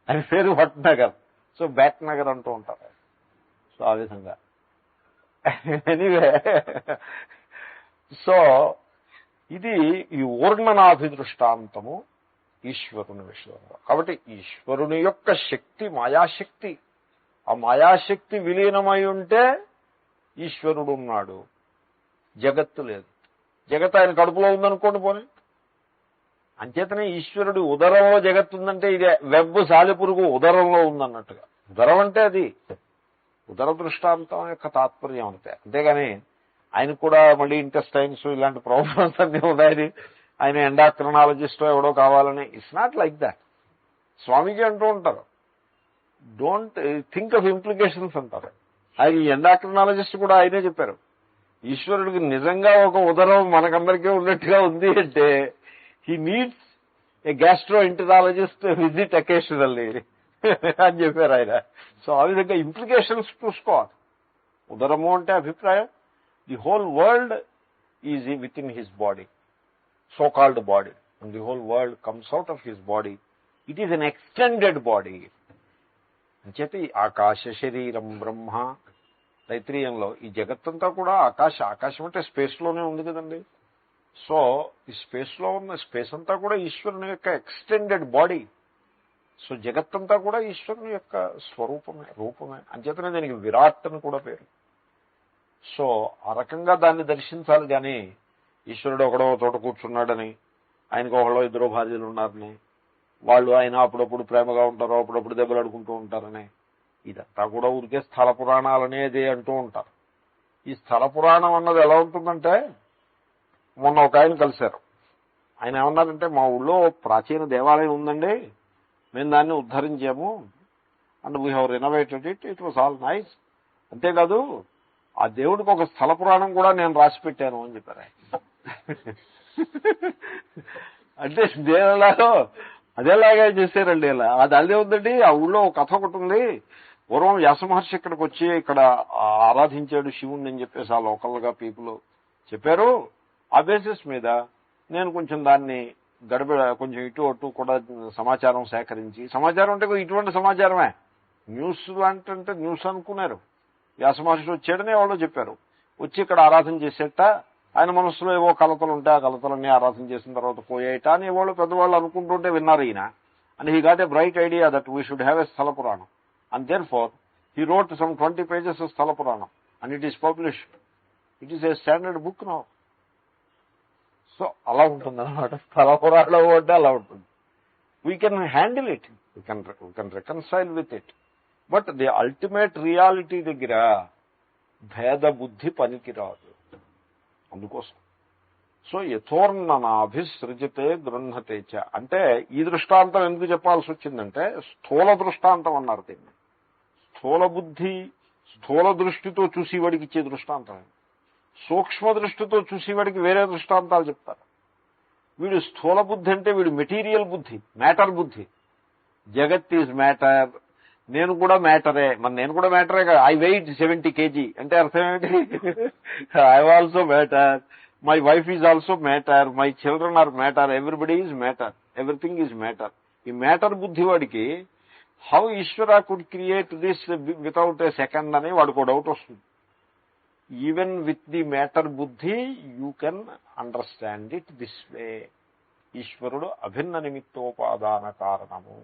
ఆయన పేరు భట్నగర్. సో బ్యాట్ నగర్ అంటూ ఉంటారు. సో ఆ విధంగా ఎనీవే. సో ఇది ఈ ఊర్ణనాభిదృష్టాంతము ఈశ్వరుని విషయంలో. కాబట్టి ఈశ్వరుని యొక్క శక్తి మాయాశక్తి. ఆ మాయాశక్తి విలీనమై ఉంటే ఈశ్వరుడు ఉన్నాడు, జగత్తు లేదు. జగత్ ఆయన కడుపులో ఉందనుకోండి పోనీ. అంచేతనే ఈశ్వరుడు ఉదరంలో జగత్తు ఉందంటే ఇదే వెబ్బు సాలిపురుగు ఉదరంలో ఉందన్నట్టుగా. ఉదరం అంటే అది ఉదర దృష్టాంతం యొక్క తాత్పర్యం అంతే. అంతేగాని ఆయనకు కూడా మళ్ళీ ఇంటెస్టైన్స్ ఇలాంటి ప్రాబ్లమ్స్ అన్నీ ఉన్నాయి, ఆయన ఎండాక్రనాలజిస్టో ఎవడో కావాలని. It's not like that. Swamiji అంటూ ఉంటారు, డోంట్ థింక్ ఆఫ్ ఇంప్లికేషన్స్ అంటారు. ఆయన ఎండాక్రనాలజిస్ట్ కూడా ఆయనే చెప్పారు, ఈశ్వరుడికి నిజంగా ఒక ఉదరం మనకందరికీ ఉన్నట్టుగా ఉంది అంటే he needs a gastroenterologist visit occasionally అని చెప్పారు ఆయన. సో ఆ విధంగా ఇంప్లికేషన్స్ చూసుకోవాలి. ఉదరము అంటే అభిప్రాయం the whole world is with in his body, so called body, and the whole world comes out of his body. It is an extended body. అంచేత ఆకాశ శరీరం బ్రహ్మ. తైత్రీయంలో ఈ జగత్తంతా కూడా ఆకాశం అంటే స్పేస్లోనే ఉంది కదండి. సో ఈ స్పేస్లో ఉన్న స్పేస్ అంతా కూడా ఈశ్వరుని యొక్క ఎక్స్టెండెడ్ బాడీ. సో జగత్తంతా కూడా ఈశ్వరుని యొక్క స్వరూపమే, రూపమే. అంచేతనే దీనికి విరాట్ అని కూడా పేరు. సో ఆ రకంగా దాన్ని దర్శించాలి. కానీ ఈశ్వరుడు ఒకడో చోట కూర్చున్నాడని, ఆయనకు ఒకళ్ళో ఇద్దరు భార్యలు ఉన్నారని, వాళ్ళు ఆయన అప్పుడప్పుడు ప్రేమగా ఉంటారు, అప్పుడప్పుడు దెబ్బలు అడుకుంటూ ఉంటారని, ఇదంతా కూడా ఊరికే స్థల పురాణాలనేది అంటూ ఉంటారు. ఈ స్థల పురాణం అన్నది ఎలా ఉంటుందంటే, మొన్న ఒక ఆయన కలిశారు. ఆయన ఏమన్నారంటే, మా ఊళ్ళో ప్రాచీన దేవాలయం ఉందండి, మేము దాన్ని ఉద్ధరించాము, and we have renovated it, it was all nice. అంతేకాదు ఆ దేవుడికి ఒక స్థల పురాణం కూడా నేను రాసి పెట్టాను అని చెప్పారు ఆయన. అంటే దేవలాగో అదేలాగా చేశారండి. ఇలా అది అదే ఉందండి. ఆ ఊళ్ళో ఒక కథ ఒకటి ఉంది. పూర్వం వ్యాస మహర్షి ఇక్కడికి వచ్చి ఇక్కడ ఆరాధించాడు శివుణ్ణి అని చెప్పేసి ఆ లోకల్గా పీపుల్ చెప్పారు. ఆ బేసిస్ మీద నేను కొంచెం దాన్ని కొంచెం ఇటు అటు కూడా సమాచారం సేకరించి, సమాచారం అంటే ఇటువంటి సమాచారమే, న్యూస్ అంటే న్యూస్ అనుకున్నారు. వ్యాసమహర్షి వచ్చాడని వాళ్ళు చెప్పారు. వచ్చి ఇక్కడ ఆరాధన చేసేట ఆయన మనస్సులో ఏవో కలతలు ఉంటే ఆ కలతలన్నీ ఆరాధన చేసిన తర్వాత పోయేట అని వాళ్ళు పెద్దవాళ్ళు అనుకుంటుంటే విన్నారు ఈయన. And he got a bright idea that we should have a sthala puranam. And therefore he wrote some 20 pages of sthala puranam and it is published. It is a standard book now. So అలా ఉంటుంది అన్నమాట. స్థల పురాణం అంటే అలా ఉంటుంది. We can handle it, we can reconcile with it. But the ultimate reality దగ్గర భేద బుద్ధి పనికిరాదు. అందుకోసం సో యథోర్ణనాభిసృజతే గృహతే చ అంటే ఈ దృష్టాంతం ఎందుకు చెప్పాల్సి వచ్చిందంటే స్థూల దృష్టాంతం అన్నారు దీన్ని. స్థూల బుద్ధి స్థూల దృష్టితో చూసేవాడికి ఇచ్చే దృష్టాంతం, సూక్ష్మ దృష్టితో చూసేవాడికి వేరే దృష్టాంతాలు చెప్తారు. వీడు స్థూల బుద్ధి అంటే వీడు మెటీరియల్ బుద్ధి, మ్యాటర్ బుద్ధి. జగత్ ఈజ్ మ్యాటర్, నేను కూడా మ్యాటరే, మరి నేను కూడా మ్యాటరే కదా. ఐ వెయిట్ 70 kg అంటే అర్థం ఏమిటి? I also matter, my wife is also matter, my children are matter, everybody is matter, everything is matter. ఈ మ్యాటర్ బుద్ధి వాడికి how Ishwara could create this without a second అని వాడికి డౌట్ వస్తుంది. Even with the matter buddhi you can understand it this way. ఈశ్వరుడు అభిన్న నిమిత్తోపాదాన కారణము.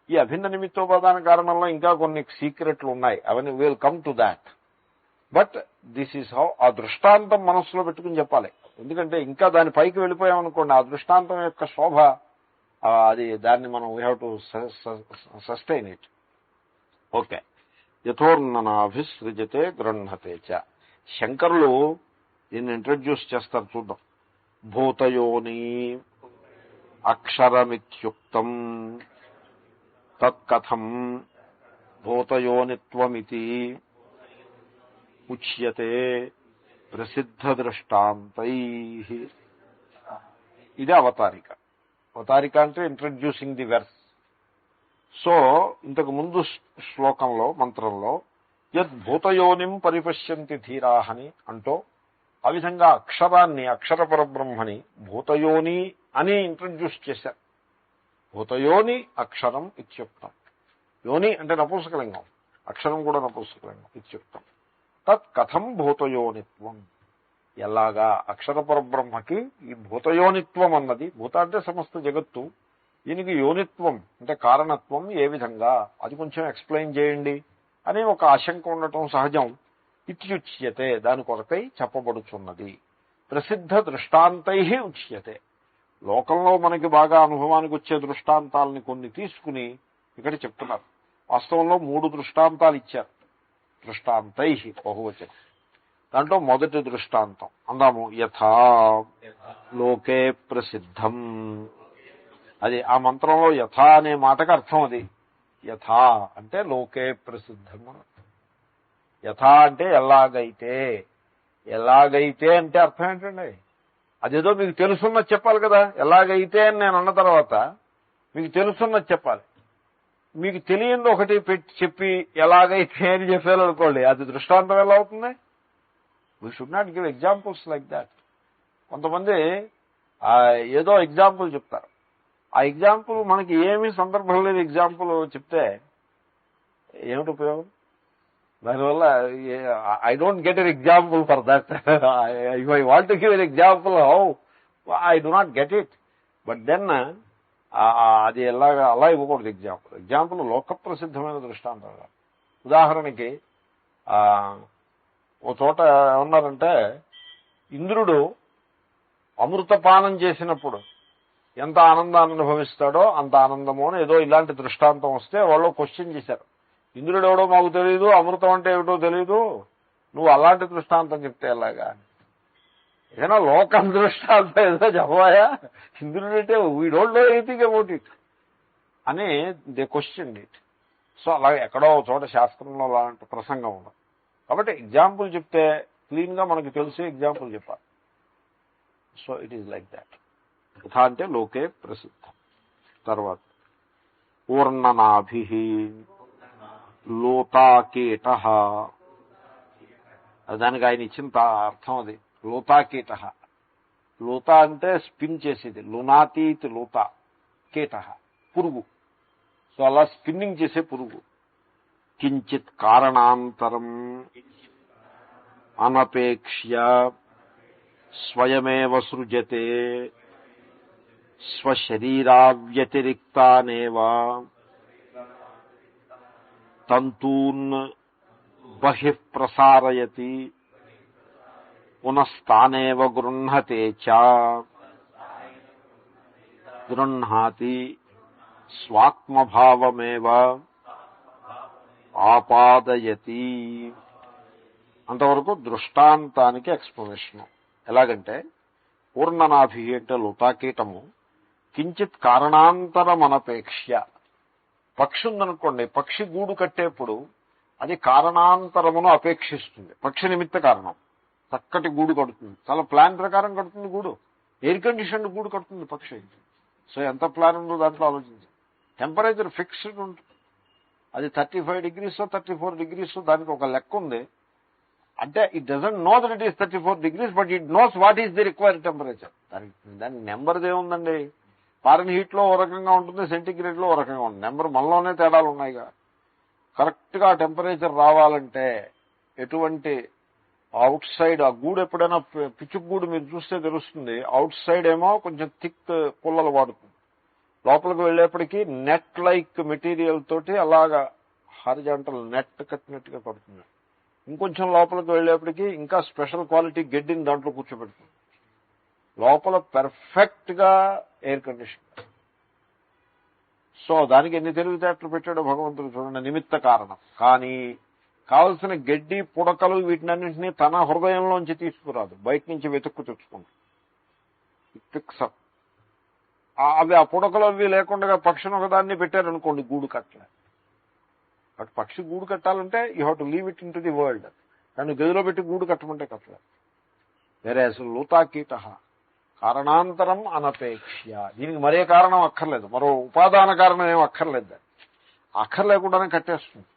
ఈ అభిన్న నిమిత్తోపాదాన కారణంలో ఇంకా కొన్ని సీక్రెట్లు ఉన్నాయి, అవన్నీ will come to that. But this is how. ఆ దృష్టాంతం మనస్సులో పెట్టుకుని చెప్పాలి. ఎందుకంటే ఇంకా దాని పైకి వెళ్ళిపోయామనుకోండి, ఆ దృష్టాంతం యొక్క శోభ అది, దాన్ని మనం we have to sustain it. Okay. యథోర్ణనాభిసృజతే గృహతే చ. శంకరులు దీన్ని ఇంట్రడ్యూస్ చేస్తారు, చూద్దాం. భూతయోని అక్షరమిత్యుక్తం తత్కథం భూతయోనిత్వమితి ఉచ్యతే ప్రసిద్ధ దృష్టాంతైః. ఇది అవతారిక. అవతారిక అంటే ఇంట్రడ్యూసింగ్ ది వెర్స్. సో ఇంతకు ముందు శ్లోకంలో, మంత్రంలో యద్భూతయోనిం పరిపశ్యంతి ధీరాహని అంటూ ఆ విధంగా అక్షరాన్ని, అక్షర పరబ్రహ్మని భూతయోని అని ఇంట్రడ్యూస్ చేశారు. భూతయోని అక్షరం ఇత్యుక్తం. యోని అంటే నపుంసకలింగం, అక్షరం కూడా నపుంసకలింగం. ఇత్యుక్తం తత్ కథం భూతయోనిత్వం. ఎలాగా అక్షర పరబ్రహ్మకి ఈ భూతయోనిత్వం అన్నది, భూత అంటే సమస్త జగత్తు, దీనికి యోనిత్వం అంటే కారణత్వం ఏ విధంగా, అది కొంచెం ఎక్స్ప్లెయిన్ చేయండి అని ఒక ఆశంక ఉండటం సహజం. ఇత్యుచ్యతే దాని కొరకై చెప్పబడుచున్నది. ప్రసిద్ధ దృష్టాంతై ఉచ్యతే. లోకంలో మనకి బాగా అనుభవానికి వచ్చే దృష్టాంతాలని కొన్ని తీసుకుని ఇక్కడ చెప్తున్నారు. వాస్తవంలో 3 దృష్టాంతాలు ఇచ్చారు. దృష్టాంతై బహువచనం. దాంట్లో మొదటి దృష్టాంతం అందాము. యథా లోకే ప్రసిద్ధం. అది ఆ మంత్రంలో యథా అనే మాటకు అర్థం అది. యథా అంటే లోకే ప్రసిద్ధం. యథా అంటే ఎలాగైతే. ఎలాగైతే అంటే అర్థం ఏంటండి? అదేదో మీకు తెలుసున్నది చెప్పాలి కదా. ఎలాగైతే అని నేను అన్న తర్వాత మీకు తెలుసున్నది చెప్పాలి. మీకు తెలియంది ఒకటి పెట్టి చెప్పి ఎలాగైతే అని చెప్పాలనుకోండి, అది దృష్టాంతం ఎలా అవుతుంది? We should not give examples like that. కొంతమంది ఏదో ఎగ్జాంపుల్ చెప్తారు. ఆ ఎగ్జాంపుల్ మనకి ఏమీ సందర్భం లేదు ఎగ్జాంపుల్ చెప్తే ఏమిటి ఉపయోగం? దానివల్ల I don't get an example for that. If I want to give an example how I do not get it. But then అది అలా ఇవ్వకూడదు ఎగ్జాంపుల్. ఎగ్జాంపుల్ లోక ప్రసిద్ధమైన దృష్టాంతం. ఉదాహరణకి ఓ చోట ఏమన్నారంటే, ఇంద్రుడు అమృతపానం చేసినప్పుడు ఎంత ఆనందాన్ని అనుభవిస్తాడో అంత ఆనందమో అని ఏదో ఇలాంటి దృష్టాంతం వస్తే వాళ్ళు క్వశ్చన్ చేశారు. ఇంద్రుడు ఎవడో మాకు తెలియదు, అమృతం అంటే ఏమిటో తెలియదు, నువ్వు అలాంటి దృష్టాంతం చెప్తే ఎలాగా? ఏదైనా లోకల్ దృష్టాంతం ఏదో చెప్పాయా? ఇంద్రుడు అంటే we don't know anything about it అని దే క్వశ్చన్ ఇట్. సో అలాగే ఎక్కడో చోట శాస్త్రంలో అలాంటి ప్రసంగం ఉండదు. కాబట్టి ఎగ్జాంపుల్ చెప్తే క్లీన్గా మనకు తెలిసే ఎగ్జాంపుల్ చెప్పాలి. So it is like that. యథా అంటే లోకే ప్రసిద్ధం. తర్వాత పూర్ణనాభి లోతాకీట. దానికి ఆయన ఇచ్చిన అర్థం అది. లోతాకీట లూత అంటే స్పిన్ చేసేది, లునాతీత్ లూత, కీట పురుగు. సో అలా స్పిన్నింగ్ చేసే పురుగు. కించిత్ కారణాంతరం అనపేక్ష్య స్వయమేవ సృజతే స్వశరీరావ్యతిరిక్తానేవ తంతూన్ బహిః ప్రసారయతి పునస్తానేవ గృహ్ణతే చ గృహ్ణాతి స్వాత్మభావమేవ ఆపాదయతి. అంతవరకు దృష్టాంతానికి ఎక్స్ప్లెనేషన్. ఎలాగంటే పూర్ణనాభి అంటే లూతాకీటము కించిత్ కారణాంతరమనపేక్ష. పక్షి ఉందనుకోండి, పక్షి గూడు కట్టేప్పుడు అది కారణాంతరమును అపేక్షిస్తుంది. పక్షి నిమిత్త కారణం. చక్కటి గూడు కడుతుంది, చాలా ప్లాన్ ప్రకారం కడుతుంది గూడు. ఎయిర్ కండిషన్ గూడు కడుతుంది పక్షి. సో ఎంత ప్లాన్ ఉందో దాంట్లో ఆలోచించి. టెంపరేచర్ ఫిక్స్డ్ ఉంటుంది. అది 35 degrees 34 degrees దానికి ఒక లెక్క ఉంది. అంటే it doesn't know that it is 34 degrees, but it knows what is the required temperature. దానికి నెంబర్ది ఏముందండి? ఫారెన్ హీట్ లో ఓ రకంగా ఉంటుంది, సెంటిగ్రేడ్ లో ఓ రకంగా ఉంటుంది. నెంబర్ మనలోనే తేడాలు ఉన్నాయిగా. కరెక్ట్ గా టెంపరేచర్ రావాలంటే ఎటువంటి అవుట్ సైడ్, ఆ గూడు ఎప్పుడైనా పిచ్చుకు గూడు మీరు చూస్తే తెలుస్తుంది. అవుట్ సైడ్ ఏమో కొంచెం థిక్ పుల్లలు వాడుతుంది, లోపలికి వెళ్ళేప్పటికీ నెట్ లైక్ మెటీరియల్ తోటి అలాగా హారిజాంటల్ నెట్ కట్టినట్టుగా పడుతుంది. ఇంకొంచెం లోపలికి వెళ్ళేప్పటికీ ఇంకా స్పెషల్ క్వాలిటీ గడ్డిని దాంట్లో కూర్చోబెడుతుంది. లోపల పెర్ఫెక్ట్ గా ఎయిర్ కండిషన్. సో దానికి ఎన్ని తెలివితేటలు పెట్టాడో భగవంతుడు చూడండి. నిమిత్త కారణం. కానీ కావలసిన గడ్డి పుడకలు వీటినన్నింటినీ తన హృదయంలోంచి తీసుకురాదు, బయట నుంచి వెతుక్కు తెచ్చుకుంటాడు. పిక్సప్ అవి ఆ పుడకలు అవి లేకుండా పక్షిని ఒకదాన్ని పెట్టారనుకోండి, గూడు కట్టలే. బట్ పక్షి గూడు కట్టాలంటే you have to leave it in to the world. కానీ గదిలో పెట్టి గూడు కట్టమంటే కట్టలే. వేరే అసలు లూతాకీట కారణాంతరం అనపేక్ష. దీనికి మరే కారణం అక్కర్లేదు, మరో ఉపాదాన కారణం ఏం అక్కర్లేదు. అక్కర్లేకుండానే కట్టేస్తుంది.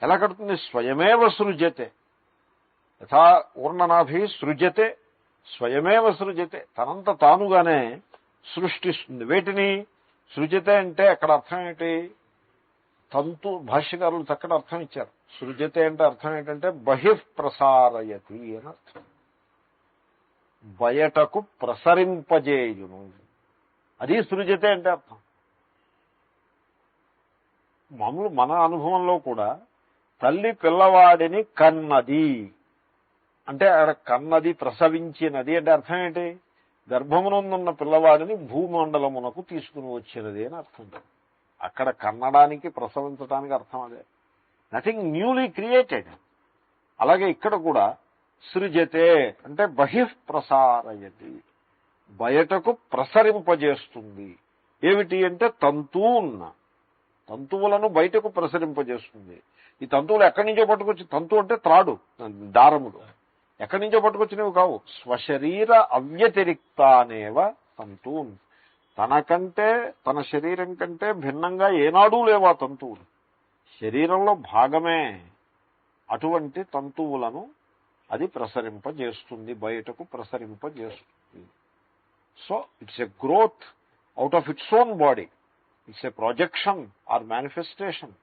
ఎలా కడుతుంది? స్వయమేవ సృజతే. యథా ఊర్ణనాభి సృజతే, స్వయమేవ సృజతే. తనంత తానుగానే సృష్టిస్తుంది. వేటిని సృజతే అంటే అక్కడ అర్థం ఏంటి? తంతు. భాష్యకారులు చక్కటి అర్థం ఇచ్చారు. సృజతే అంటే అర్థం ఏంటంటే బహిః ప్రసారయతి అని అర్థం. బయటకు ప్రసరింపజేయును, అది సృజతే అంటే అర్థం. మామూలు మన అనుభవంలో కూడా తల్లి పిల్లవాడిని కన్నది అంటే కన్నది, ప్రసవించినది అంటే అర్థం ఏంటి? గర్భమునందున్న పిల్లవాడిని భూమండలమునకు తీసుకుని వచ్చినది అని అర్థం. అక్కడ కన్నడానికి, ప్రసవించడానికి అర్థం అదే. Nothing newly created. అలాగే ఇక్కడ కూడా సృజతే అంటే బహిః ప్రసారయతి, బయటకు ప్రసరింపజేస్తుంది. ఏమిటి అంటే తంతూన్, తంతువులను బయటకు ప్రసరింపజేస్తుంది. ఈ తంతువులు ఎక్కడి నుంచో పట్టుకొచ్చి, తంతు అంటే త్రాడు, దారములు ఎక్కడి నుంచో పట్టుకొచ్చినవి కావు. స్వశరీర అవ్యతిరిక్తానేవ తంతూన్. తనకంటే, తన శరీరం కంటే భిన్నంగా ఏనాడూ లేవా తంతువులు. శరీరంలో భాగమే. అటువంటి తంతువులను అది ప్రసరింపజేస్తుంది, బయటకు ప్రసరింపజేస్తుంది. So it's a growth out of its own body. It's a projection or manifestation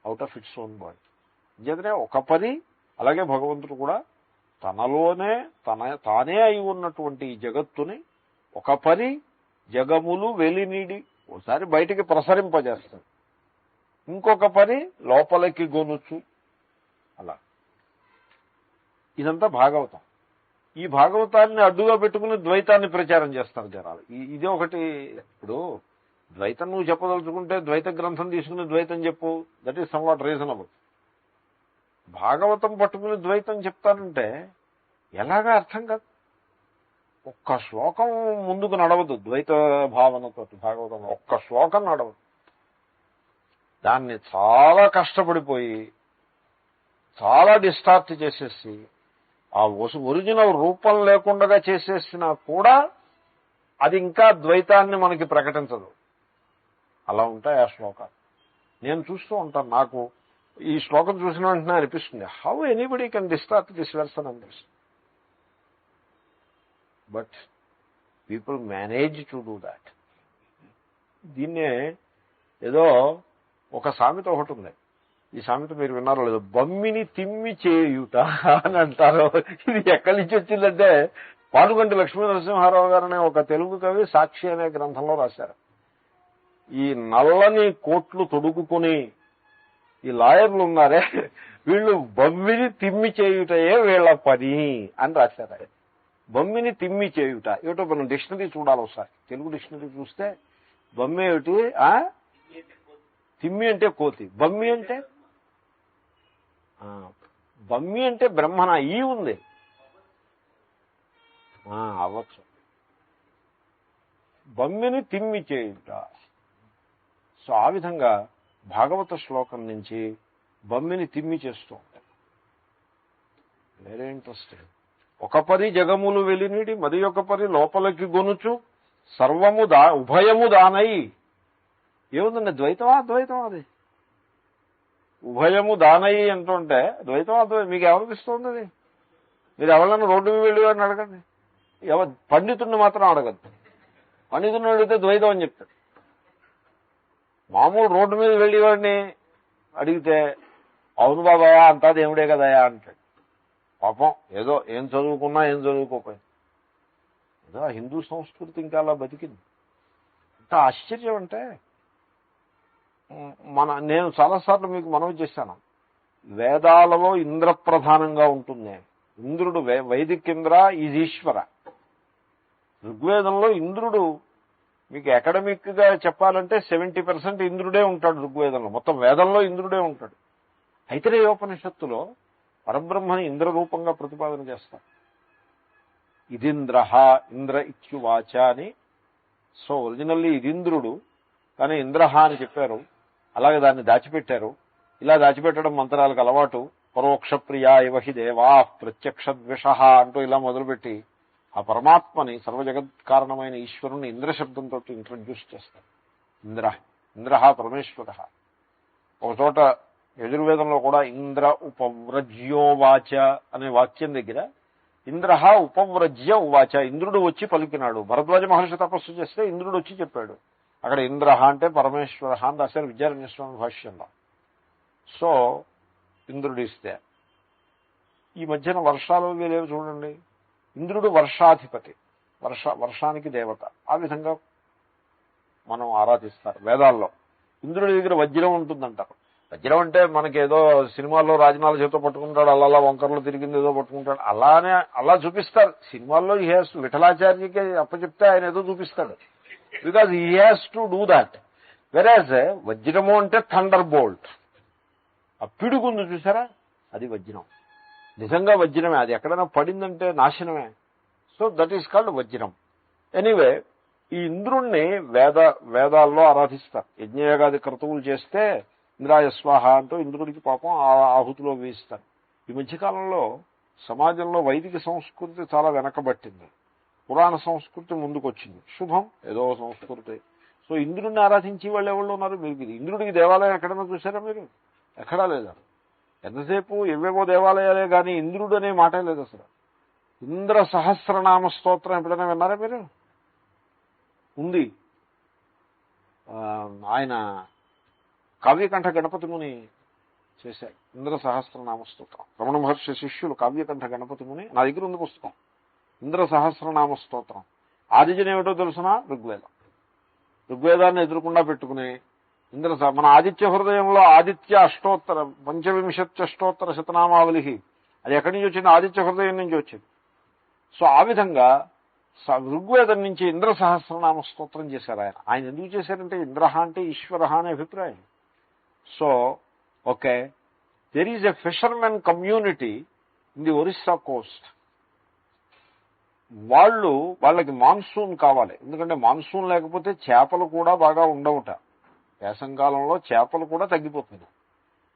out of its own body. ఇంకేతనే ఒక పరి. అలాగే భగవంతుడు కూడా తనలోనే తానే అయి ఉన్నటువంటి ఈ జగత్తుని ఒక పరి జగములు వెలినీడి ఓసారి బయటికి ప్రసరింపజేస్తాడు, ఇంకొక పరి లోపలికి గొనుచు. అలా ఇదంతా భాగవతం. ఈ భాగవతాన్ని అడ్డుగా పెట్టుకుని ద్వైతాన్ని ప్రచారం చేస్తారు జనాలు. ఇదే ఒకటి. ఇప్పుడు ద్వైతం నువ్వు చెప్పదలుచుకుంటే ద్వైత గ్రంథం తీసుకుని ద్వైతం చెప్పు, that is somewhat reasonable. Bhagavatam పట్టుకుని ద్వైతం చెప్తానంటే ఎలాగా అర్థం కాదు. ఒక్క శ్లోకం ముందుకు నడవదు ద్వైత భావనతో. భాగవతం ఒక్క శ్లోకం నడవదు. దాన్ని చాలా కష్టపడిపోయి చాలా డిస్టార్ట్ చేసేసి ఆ ఒరిజినల్ రూపం లేకుండా చేసేసినా కూడా అది ఇంకా ద్వైతాన్ని మనకి ప్రకటించదు. అలా ఉంటాయి ఆ శ్లోకాలు. నేను చూస్తూ ఉంటాను. నాకు ఈ శ్లోకం చూసిన వెంటనే అనిపిస్తుంది, how anybody can distort this verse అని అనిపిస్తుంది. But people manage to do that. దీన్నే ఏదో ఒక సామెత ఒకటి ఉంది, ఈ సామెత మీరు విన్నారో లేదో, బమ్మిని తిమ్మి చేయుట అని అంటారు. ఇది ఎక్కడి నుంచి వచ్చిందంటే పానుగంటి లక్ష్మీ నరసింహారావు గారు అనే ఒక తెలుగు కవి సాక్షి అనే గ్రంథంలో రాశారు. ఈ నల్లని కోట్లు తొడుగుకుని ఈ లాయర్లు ఉన్నారే, వీళ్ళు బొమ్మిని తిమ్మి చేయుటయే వీళ్ళ పని అని రాశారు. బొమ్మిని తిమ్మి చేయుట ఏమిటో మనం డిక్షనరీ చూడాలి ఒకసారి. తెలుగు డిక్షనరీ చూస్తే బొమ్మ ఏమిటి, తిమ్మి అంటే కోతి, బమ్మి అంటే బమ్మి అంటే బ్రహ్మణ ఈ ఉంది అవ్వచ్చు. బమ్మిని తిమ్మి చేయుట. సో ఆ విధంగా భాగవత శ్లోకం నుంచి బమ్మిని తిమ్మి చేస్తూ ఉంటాయి. Very interesting. ఒక పరి జగములు వెలినిడి మరి ఒక పరి లోపలికి గొనుచు సర్వము ఉభయము దానై. ఏముందండి, ద్వైతమా అద్వైతమా? అది ఉభయము దానయి అంటుంటే ద్వైతం అద్వైతం మీకు ఏమనిపిస్తుంది? అది మీరు ఎవరన్నా రోడ్డు మీద వెళ్ళి వాడిని అడగండి, పండితుడిని మాత్రం అడగద్దు. పండితుడిని అడిగితే ద్వైతం అని చెప్తాడు. మామూలు రోడ్డు మీద వెళ్ళి వాడిని అడిగితే అవును బాబాయా అంతా దేవుడే కదయా అంటాడు. పాపం ఏదో ఏం చదువుకున్నా ఏం చదువుకోపోయి ఏదో హిందూ సంస్కృతి ఇంకా అలా బతికింది. అంత ఆశ్చర్యం అంటే నేను చాలాసార్లు మీకు మనవి చేశాను, వేదాలలో ఇంద్రప్రధానంగా ఉంటుంది. ఇంద్రుడు వైదిక్ ఇంద్ర ఈజ్ ఈశ్వర. ఋగ్వేదంలో ఇంద్రుడు మీకు అకాడమిక్ గా చెప్పాలంటే 70% ఇంద్రుడే ఉంటాడు ఋగ్వేదంలో. మొత్తం వేదంలో ఇంద్రుడే ఉంటాడు. ఐతరేయోపనిషత్తులో పరబ్రహ్మని ఇంద్రరూపంగా ప్రతిపాదన చేస్తారు. ఇదింద్ర ఇంద్ర ఇత్యువాచ అని. సో ఒరిజినల్లీ ఇదింద్రుడు, కానీ ఇంద్రహ అని చెప్పారు. అలాగే దాన్ని దాచిపెట్టారు. ఇలా దాచిపెట్టడం మంత్రాలకు అలవాటు. పరోక్ష ప్రియా ఇవహి దేవా ప్రత్యక్ష ద్వేష అంటూ ఇలా మొదలుపెట్టి ఆ పరమాత్మని సర్వజగత్కారణమైన ఈశ్వరుని ఇంద్రశబ్దంతో ఇంట్రడ్యూస్ చేస్తారు. ఇంద్ర పరమేశ్వర. ఒక చోట యజుర్వేదంలో కూడా ఇంద్ర ఉపవ్రజ్యోవాచ అనే వాక్యం దగ్గర ఇంద్ర ఉపవ్రజ్య ఉవాచ, ఇంద్రుడు వచ్చి పలికినాడు. భరద్వాజ మహర్షి తపస్సు చేస్తే ఇంద్రుడు వచ్చి చెప్పాడు. అక్కడ ఇంద్ర అంటే పరమేశ్వర అని రాశారు విద్యారణ్య స్వామి భాష్యంలో. సో ఇంద్రుడు ఇస్తే ఈ మధ్యన వర్షాలు వీలేవి చూడండి. ఇంద్రుడు వర్షాధిపతి, వర్షానికి దేవత. ఆ విధంగా మనం ఆరాధిస్తారు వేదాల్లో. ఇంద్రుడి దగ్గర వజ్రం ఉంటుందంటారు. వజ్రం అంటే మనకేదో సినిమాల్లో రాజనాల చేతితో పట్టుకుంటాడు, అలా వంకర్లు తిరిగింది ఏదో పట్టుకుంటాడు, అలా చూపిస్తారు సినిమాల్లో. విఠలాచార్యకి అప్పచెప్తే ఆయన ఏదో చూపిస్తాడు, because he has to do that. వెరాజ్ వజ్రము అంటే థండర్ బోల్ట్. ఆ పిడుగుంది చూసారా, అది వజ్రం. నిజంగా వజ్రమే, అది ఎక్కడైనా పడిందంటే నాశనమే. సో దట్ ఈస్ కాల్డ్ వజ్రం. ఎనీవే, ఈ ఇంద్రుణ్ణి వేదాల్లో ఆరాధిస్తారు. యజ్ఞయాగాది క్రతువులు చేస్తే ఇంద్రాయ స్వాహ అంటూ ఇంద్రుడికి పాపం ఆహుతిలో వేయిస్తారు. ఈ మధ్యకాలంలో సమాజంలో వైదిక సంస్కృతి చాలా వెనకబట్టింది, పురాణ సంస్కృతి ముందుకొచ్చింది. శుభం, ఏదో సంస్కృతి. సో ఇంద్రుడిని ఆరాధించి వాళ్ళు ఎవరు ఉన్నారు? మీరు ఇంద్రుడికి దేవాలయం ఎక్కడైనా చూసారా? మీరు ఎక్కడా లేదా? ఎంతసేపు ఎవేవో దేవాలయాలే కానీ ఇంద్రుడు అనే మాటే లేదు అసలు. ఇంద్ర సహస్రనామ స్తోత్రం ఎప్పుడైనా విన్నారా మీరు? ఉంది. ఆయన కావ్యకంఠ గణపతి ముని చేశారు ఇంద్ర సహస్రనామ స్తోత్రం. రమణ మహర్షి శిష్యులు కావ్యకంఠ గణపతి ముని, నా దగ్గర ఉంది పుస్తకం, ఇంద్ర సహస్రనామ స్తోత్రం. ఆదిజన ఏమిటో తెలుసునా? ఋగ్వేదాన్ని ఎదురుకుండా పెట్టుకుని మన ఆదిత్య హృదయంలో ఆదిత్య అష్టోత్తర 25 శతనామావళి, అది ఎక్కడి నుంచి వచ్చింది? ఆదిత్య హృదయం నుంచి వచ్చింది. సో ఆ విధంగా ఋగ్వేదం నుంచి ఇంద్ర సహస్రనామ స్తోత్రం చేశారు ఆయన ఎందుకు చేశారంటే ఇంద్ర అంటే ఈశ్వర అనే అభిప్రాయం. So okay, there is a fishermen community in the Orissa Coast. వాళ్ళకి మాన్సూన్ కావాలి, ఎందుకంటే మాన్సూన్ లేకపోతే చేపలు కూడా బాగా ఉండవుట. వేసంకాలంలో చేపలు కూడా తగ్గిపోతుంది.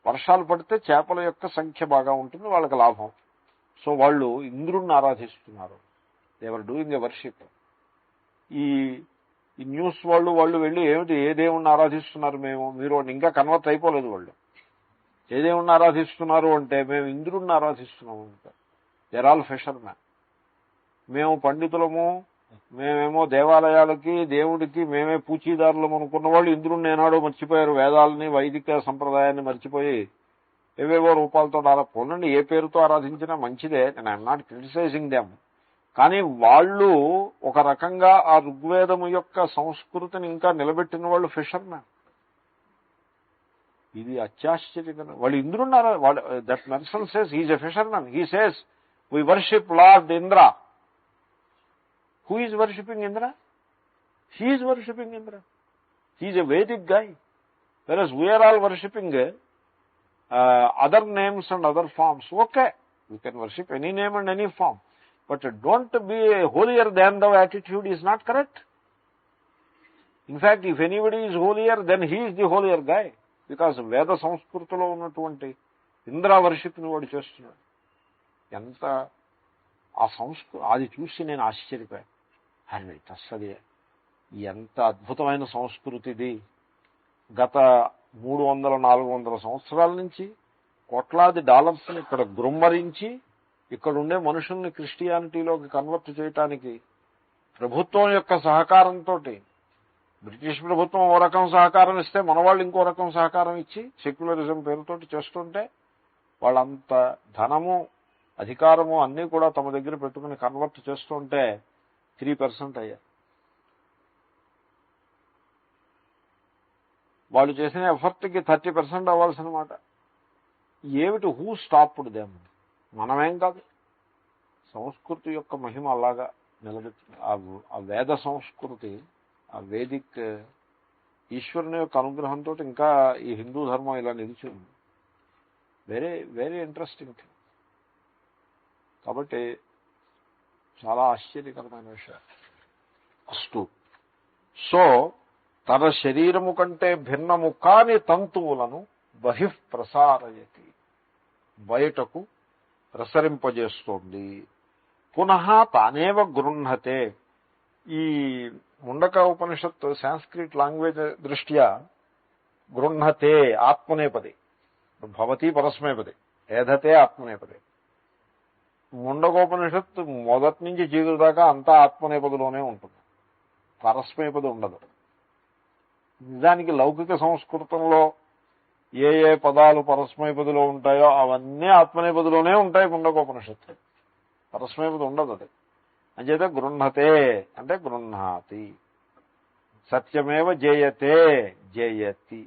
వర్షాలు పడితే చేపల యొక్క సంఖ్య బాగా ఉంటుంది, వాళ్ళకి లాభం. సో వాళ్ళు ఇంద్రుడిని ఆరాధిస్తున్నారు. దేవర్ డూయింగ్ ఎ వర్షిప్. ఈ న్యూస్ వాళ్ళు వెళ్ళి ఏమిటి ఏ దేవుణ్ణి ఆరాధిస్తున్నారు మీరు ఇంకా కన్వర్ట్ అయిపోలేదు. వాళ్ళు ఏ దేవుణ్ణి ఆరాధిస్తున్నారు అంటే మేము ఇంద్రుడిని ఆరాధిస్తున్నాము. They're all fisherman. మేము పండితులము, మేమేమో దేవాలయాలకి దేవుడికి మేమే పూచీదారులం అనుకున్న వాళ్ళు ఇంద్రుడిని ఏనాడో మర్చిపోయారు, వేదాలని వైదిక సంప్రదాయాన్ని మర్చిపోయి ఏవేవో రూపాలతో పోనండి, ఏ పేరుతో ఆరాధించినా మంచిదే, నేను ఐఎమ్ నాట్ క్రిటిసైజింగ్ దెమ్. కానీ వాళ్ళు ఒక రకంగా ఆ ఋగ్వేదము యొక్క సంస్కృతిని ఇంకా నిలబెట్టిన వాళ్ళు ఫిషర్మెన్. ఇది అత్యాశ్చర్యకరం. వాళ్ళు ఇంద్రున్నారు. వాళ్ళు that mention says he's a fishermen. He says we worship lord Indra. Who is worshipping Indra? He is worshipping Indra. He is a Vedic guy. Versus we are all worshipping other names and other forms. Okay, you can worship any name and any form, but don't be a holier than thou attitude is not correct. In fact, if anybody is holier, then he is the holier guy, because Veda సంస్కృతిలో ఉన్నటువంటి ఇంద్ర వర్షిప్ని వాడు చేస్తున్నాడు. ఎంత ఆ అది చూసి నేను ఆశ్చర్యపోయాను. అరే అసలు ఎంత అద్భుతమైన సంస్కృతిది. గత 300-400 సంవత్సరాల నుంచి కోట్లాది డాలర్స్ని ఇక్కడ గృమ్మరించి ఇక్కడ ఉండే మనుషుల్ని క్రిస్టియానిటీలోకి కన్వర్ట్ చేయటానికి ప్రభుత్వం యొక్క సహకారంతో, బ్రిటిష్ ప్రభుత్వం ఓ రకం సహకారం ఇస్తే మనవాళ్ళు ఇంకో రకం సహకారం ఇచ్చి సెక్యులరిజం పేరుతోటి చేస్తుంటే వాళ్ళంత ధనము అధికారము అన్నీ కూడా తమ దగ్గర పెట్టుకుని కన్వర్ట్ చేస్తుంటే 3% అయ్యారు. వాళ్ళు చేసిన ఎఫర్ట్కి 30% అవ్వాల్సిన మాట. ఏమిటి? Who stopped them? మనమేం కాదు. సంస్కృతి యొక్క మహిమ అలాగా నిలబెట్టింది. ఆ వేద సంస్కృతి, ఆ వేదిక్ ఈశ్వరుని యొక్క అనుగ్రహంతో ఇంకా ఈ హిందూ ధర్మం ఇలా నిలిచి ఉంది. Very very interesting thing. కాబట్టి చాలా ఆశ్చర్యకరమైన విషయం. అస్తు. సో తన శరీరము కంటే భిన్నము కాని తంతువులను బహిఃప్రసారయతి, బయటకు ప్రసరింపజేస్తోంది. పునః తానేవ గృహ్ణతే. ఈ ముండక ఉపనిషత్తు సాంస్క్రిట్ లాంగ్వేజ్ దృష్ట్యా గృహ్ణతే ఆత్మనేపది, భవతి పరస్మేపది, ఏధతే ఆత్మనేపది. ముండకోపనిషత్తు మొదటి నుంచి జీవుల దాకా అంతా ఆత్మనేపదిలోనే ఉంటుంది, పరస్మేపది ఉండదు. నిజానికి లౌకిక సంస్కృతంలో ఏ ఏ పదాలు పరస్మైపదిలో ఉంటాయో అవన్నీ ఆత్మనేపదిలోనే ఉంటాయి. ముండకోపనిషత్తు పరస్మైపది ఉండదు. అది అంచేతే గృహ్ణతే అంటే గృహ్ణాతి. సత్యమేవ జయతే జయతి.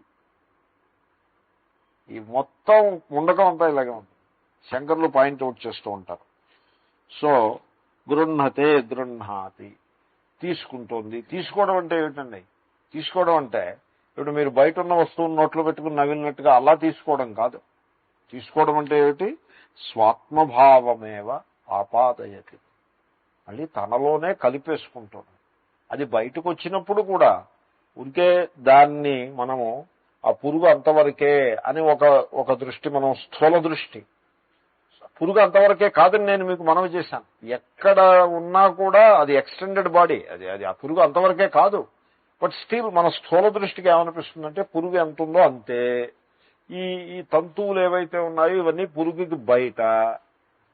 ఈ మొత్తం ముండకం అంతా ఇలాగే ఉంటుంది. శంకర్లు పాయింట్అవుట్ చేస్తూ ఉంటారు. సో గృహ్ణతే గృహ్ణాతి, తీసుకుంటోంది. తీసుకోవడం అంటే ఏమిటండి? తీసుకోవడం అంటే ఇప్పుడు మీరు బయట ఉన్న వస్తువును నోట్లో పెట్టుకుని నవ్వినట్టుగా అలా తీసుకోవడం కాదు. తీసుకోవడం అంటే ఏమిటి? స్వాత్మభావమేవ ఆపాదయతి. మళ్ళీ తనలోనే కలిపేసుకుంటుంది. అది బయటకు వచ్చినప్పుడు కూడా ఉంటే దాన్ని మనము ఆ పురుగు అంతవరకే అని ఒక దృష్టి, మనం స్థూల దృష్టి. పురుగు అంతవరకే కాదని నేను మీకు మనవి చేశాను. ఎక్కడ ఉన్నా కూడా అది ఎక్స్టెండెడ్ బాడీ, అది ఆ పురుగు అంతవరకే కాదు. బట్ స్టిల్ మన స్థూల దృష్టికి ఏమనిపిస్తుందంటే పురుగు ఎంత ఉందో అంతే. ఈ తంతువులు ఏవైతే ఉన్నాయో ఇవన్నీ పురుగుకి బయట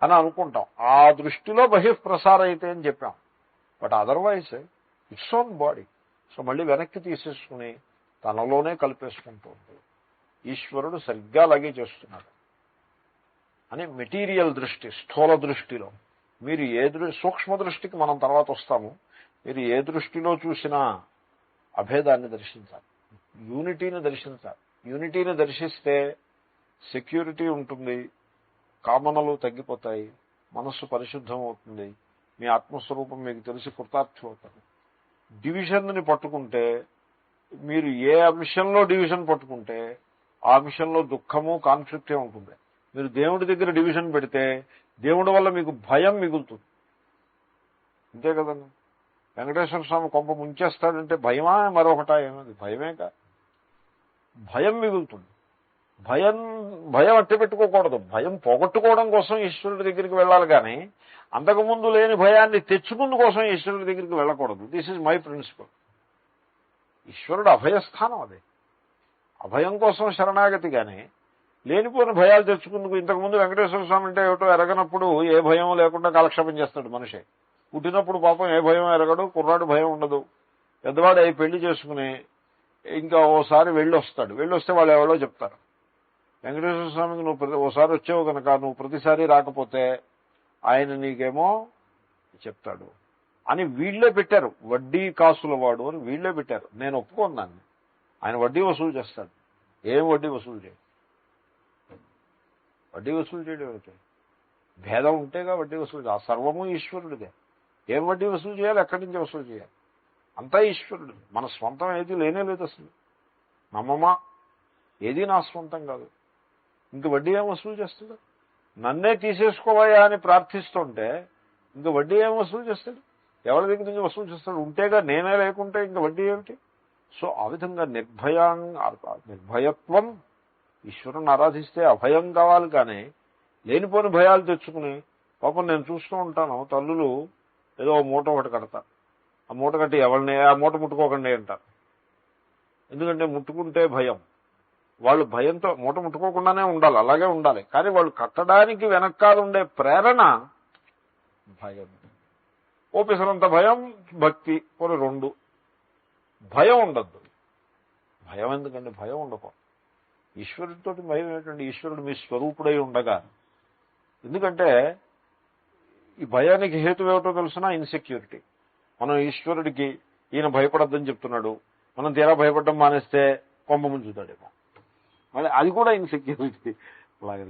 అని అనుకుంటాం. ఆ దృష్టిలో బహిఃప్రసార అయితే అని చెప్పాం. But otherwise it's own body. So మళ్ళీ వెనక్కి తీసేసుకుని తనలోనే కలిపేసుకుంటుంది. ఈశ్వరుడు సరిగ్గా అలాగే చేస్తున్నాడు అని మెటీరియల్ దృష్టి, స్థూల దృష్టిలో. మీరు సూక్ష్మ దృష్టికి మనం తర్వాత వస్తాము. మీరు ఏ దృష్టిలో చూసినా అభేదాన్ని దర్శించాలి, యూనిటీని దర్శించాలి. యూనిటీని దర్శిస్తే సెక్యూరిటీ ఉంటుంది, కామనలు తగ్గిపోతాయి, మనస్సు పరిశుద్ధం అవుతుంది, మీ ఆత్మస్వరూపం మీకు తెలిసి కృతార్థం అవుతుంది. డివిజన్ని పట్టుకుంటే, మీరు ఏ అంశంలో డివిజన్ పట్టుకుంటే ఆ అంశంలో దుఃఖము, కాన్ఫ్లిక్టే ఉంటుంది. మీరు దేవుడి దగ్గర డివిజన్ పెడితే దేవుడి వల్ల మీకు భయం మిగులుతుంది. అంతే కదండి. వెంకటేశ్వర స్వామి కొంప ముంచేస్తాడంటే భయమా మరొకటా? ఏమది? భయమేక. భయం మిగులుతుంది. భయం అట్టి పెట్టుకోకూడదు. భయం పోగొట్టుకోవడం కోసం ఈశ్వరుడి దగ్గరికి వెళ్ళాలి కానీ అంతకుముందు లేని భయాన్ని తెచ్చుకుందు కోసం ఈశ్వరుడి దగ్గరికి వెళ్ళకూడదు. This is my principle. ఈశ్వరుడు అభయస్థానం. అది అభయం కోసం శరణాగతి. కానీ లేనిపోయిన భయాలు తెచ్చుకుందుకు, ఇంతకుముందు వెంకటేశ్వర స్వామి అంటే ఏమిటో ఎరగనప్పుడు ఏ భయం లేకుండా కాలక్షేపం చేస్తాడు మనిషి. పుట్టినప్పుడు పాపం ఏ భయం ఎరగడు, కుర్రాడు భయం ఉండదు. పెద్దవాడు అయి పెళ్లి చేసుకుని ఇంకా ఓసారి వెళ్ళొస్తాడు. వెళ్ళొస్తే వాళ్ళు ఎవరో చెప్తారు, వెంకటేశ్వర స్వామికి నువ్వు ఓసారి వచ్చావు కనుక నువ్వు ప్రతిసారి రాకపోతే ఆయన నీకేమో చెప్తాడు అని వీళ్లే పెట్టారు. వడ్డీ కాసుల వాడు అని వీళ్లే పెట్టారు. నేను ఒప్పుకున్నాను. ఆయన వడ్డీ వసూలు చేస్తాడు. ఏం వడ్డీ వసూలు చేయడు. వడ్డీ వసూలు చేయడం ఏమిటి? భేదం ఉంటేగా వడ్డీ వసూలు చేయాలి. సర్వము ఈశ్వరుడిదే. ఏం వడ్డీ వసూలు చేయాలి? ఎక్కడి నుంచి వసూలు చేయాలి? అంతా ఈశ్వరుడు. మన స్వంతం ఏది లేనే లేదు అసలు. నమ్మమా? ఏది నా స్వంతం కాదు. ఇంక వడ్డీ ఏం వసూలు చేస్తాడు? నన్నే తీసేసుకోవాయా అని ప్రార్థిస్తుంటే ఇంక వడ్డీ ఏం వసూలు చేస్తాడు? ఎవరి దగ్గర నుంచి వసూలు చేస్తాడు? ఉంటేగా, నేనే లేకుంటే ఇంక వడ్డీ ఏమిటి? సో ఆ విధంగా నిర్భయత్వం, ఈశ్వరుని ఆరాధిస్తే అభయం కావాలి. కానీ లేనిపోని భయాలు తెచ్చుకుని, పాపం నేను చూస్తూ ఉంటాను, తల్లులు ఏదో మూట ఒకటి కడతారు. ఆ మూట కట్టి ఎవరిని ఆ మూట ముట్టుకోకండి అంటారు. ఎందుకంటే ముట్టుకుంటే భయం. వాళ్ళు భయంతో మూట ముట్టుకోకుండానే ఉండాలి, అలాగే ఉండాలి. కానీ వాళ్ళు కట్టడానికి వెనకాలండే ప్రేరణ భయం. ఓపెసరంత భయం, భక్తి కొన్ని రెండు. భయం ఉండద్దు. భయం ఎందుకంటే భయం ఉండకూడదు. ఈశ్వరుడితో భయం ఏంటంటే ఈశ్వరుడు మీ స్వరూపుడై ఉండగా. ఎందుకంటే ఈ భయానికి హేతు ఏమిటో తెలుసునా? ఇన్సెక్యూరిటీ. మనం ఈశ్వరుడికి ఈయన భయపడద్దని చెప్తున్నాడు, మనం తీరా భయపడడం మానేస్తే కొంప ముంచుతాడేమో, మళ్ళీ అది కూడా ఇన్సెక్యూరిటీ. అలాగే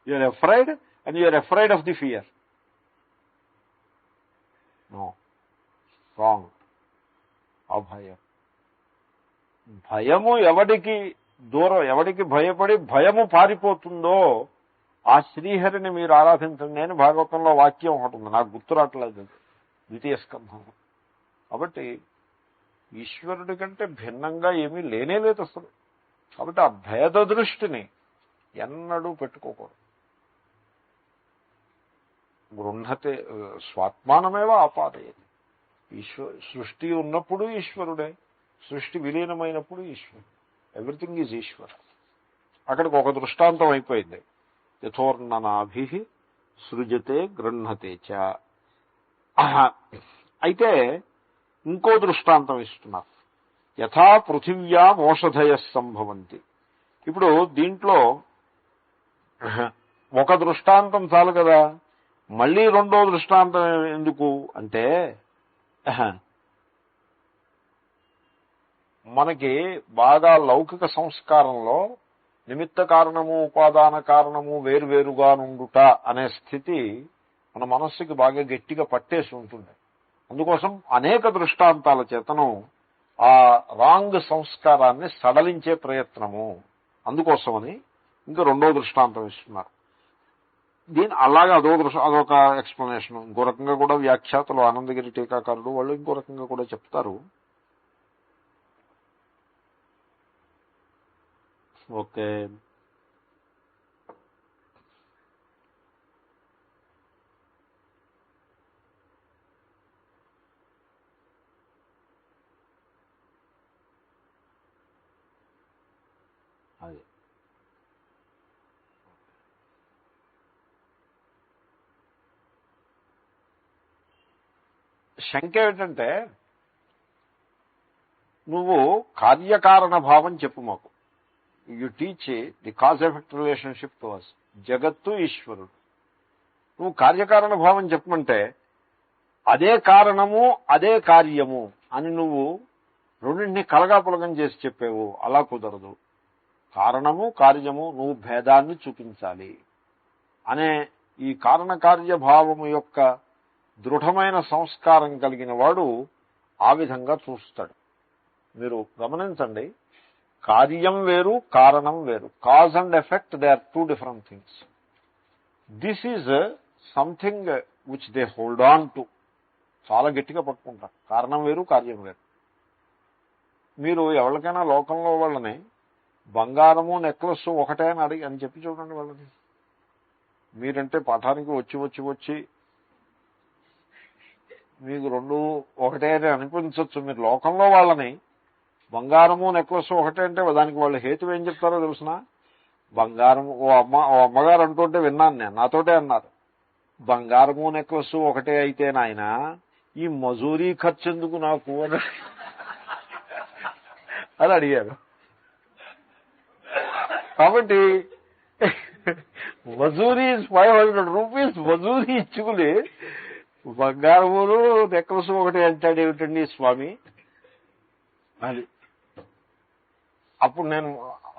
you are afraid and you are afraid of the fear. No, wrong. అభయం. భయము ఎవడికి దూరం, ఎవడికి భయపడి భయము పారిపోతుందో ఆ శ్రీహరిని మీరు ఆరాధించండి అని భాగవతంలో వాక్యం ఒకటి ఉంది, నాకు గుర్తురాట్లేదు, ద్వితీయ స్కంధం. కాబట్టి ఈశ్వరుడి కంటే భిన్నంగా ఏమీ లేనే లేదు అసలు. కాబట్టి ఆ భేద దృష్టిని ఎన్నడూ పెట్టుకోకూడదు. గృహతే స్వాత్మానమేవ ఆపాదయతి. సృష్టి ఉన్నప్పుడు ఈశ్వరుడే, సృష్టి విలీనమైనప్పుడు ఈశ్వరుడు. Everything is Ishwar. అక్కడికి ఒక దృష్టాంతం అయిపోయింది. యథోర్ణనాభి సృజతే గృహతే చ. అయితే ఇంకో దృష్టాంతం ఇస్తున్నారు. యథా పృథివ్యాం ఓషధయ సంభవంతి. ఇప్పుడు దీంట్లో ఒక దృష్టాంతం చాలు కదా, మళ్ళీ రెండో దృష్టాంతం ఎందుకు అంటే, మనకి బాగా లౌకిక సంస్కారంలో నిమిత్త కారణము ఉపాదాన కారణము వేరువేరుగా నుండుట అనే స్థితి మన మనస్సుకి బాగా గట్టిగా పట్టేసి ఉంటుంది. అందుకోసం అనేక దృష్టాంతాల చేతను ఆ రాంగ్ సంస్కారాన్ని సడలించే ప్రయత్నము. అందుకోసమని ఇంకా రెండో దృష్టాంతం ఇస్తున్నారు. అలాగే అదొక ఎక్స్ప్లెనేషన్. ఇంకో రకంగా కూడా వ్యాఖ్యాతలు ఆనందగిరి టీకాకారుడు వాళ్ళు ఇంకో రకంగా కూడా చెప్తారు. ఓకే, అది శంక ఏమిటంటే, నువ్వు కార్యకారణ భావం చెప్పు మాకు. You teach the cause effect relationship to us. జగత్తు ఈశ్వరుడు. నువ్వు కార్యకారణ భావం చెప్పమంటే అదే కారణము అదే కార్యము అని నువ్వు రెండింటినీ కలగాపులగం చేసి చెప్పేవు. అలా కుదరదు. కారణము కార్యము నువ్వు భేదాన్ని చూపించాలి అనే ఈ కారణకార్యభావము యొక్క దృఢమైన సంస్కారం కలిగిన వాడు ఆ విధంగా చూస్తాడు. మీరు గమనించండి, కార్యం వేరు, కారణం వేరు. Cause and effect, they are two different things. This is something which they hold on to. చాలా గట్టిగా పట్టుకుంటారు. కారణం వేరు, కార్యం వేరు. మీరు ఎవరికైనా లోకంలో వాళ్ళని బంగారము నెక్లెస్ ఒకటే అని చెప్పి చూడండి వాళ్ళని. మీరంటే పాఠానికి వచ్చి మీకు రెండు ఒకటే అని అనిపించవచ్చు. మీరు లోకంలో వాళ్ళని బంగారము నెక్లెస్ ఒకటే అంటే దానికి వాళ్ళు హేతు ఏం చెప్తారో తెలుసిన? బంగారం ఓ అమ్మగారు అంటుంటే విన్నాను నేను, నాతోటే అన్నారు. బంగారము నెక్లెస్ ఒకటే అయితే నాయన ఈ మజూరీ ఖర్చు ఎందుకు నాకు అని అడిగారు. కాబట్టి మజూరీ 500 రూపీస్ మజూరీ ఇచ్చుకుని బంగారములు నెక్లెస్ ఒకటి అంటాడు ఏమిటండి స్వామి అది. అప్పుడు నేను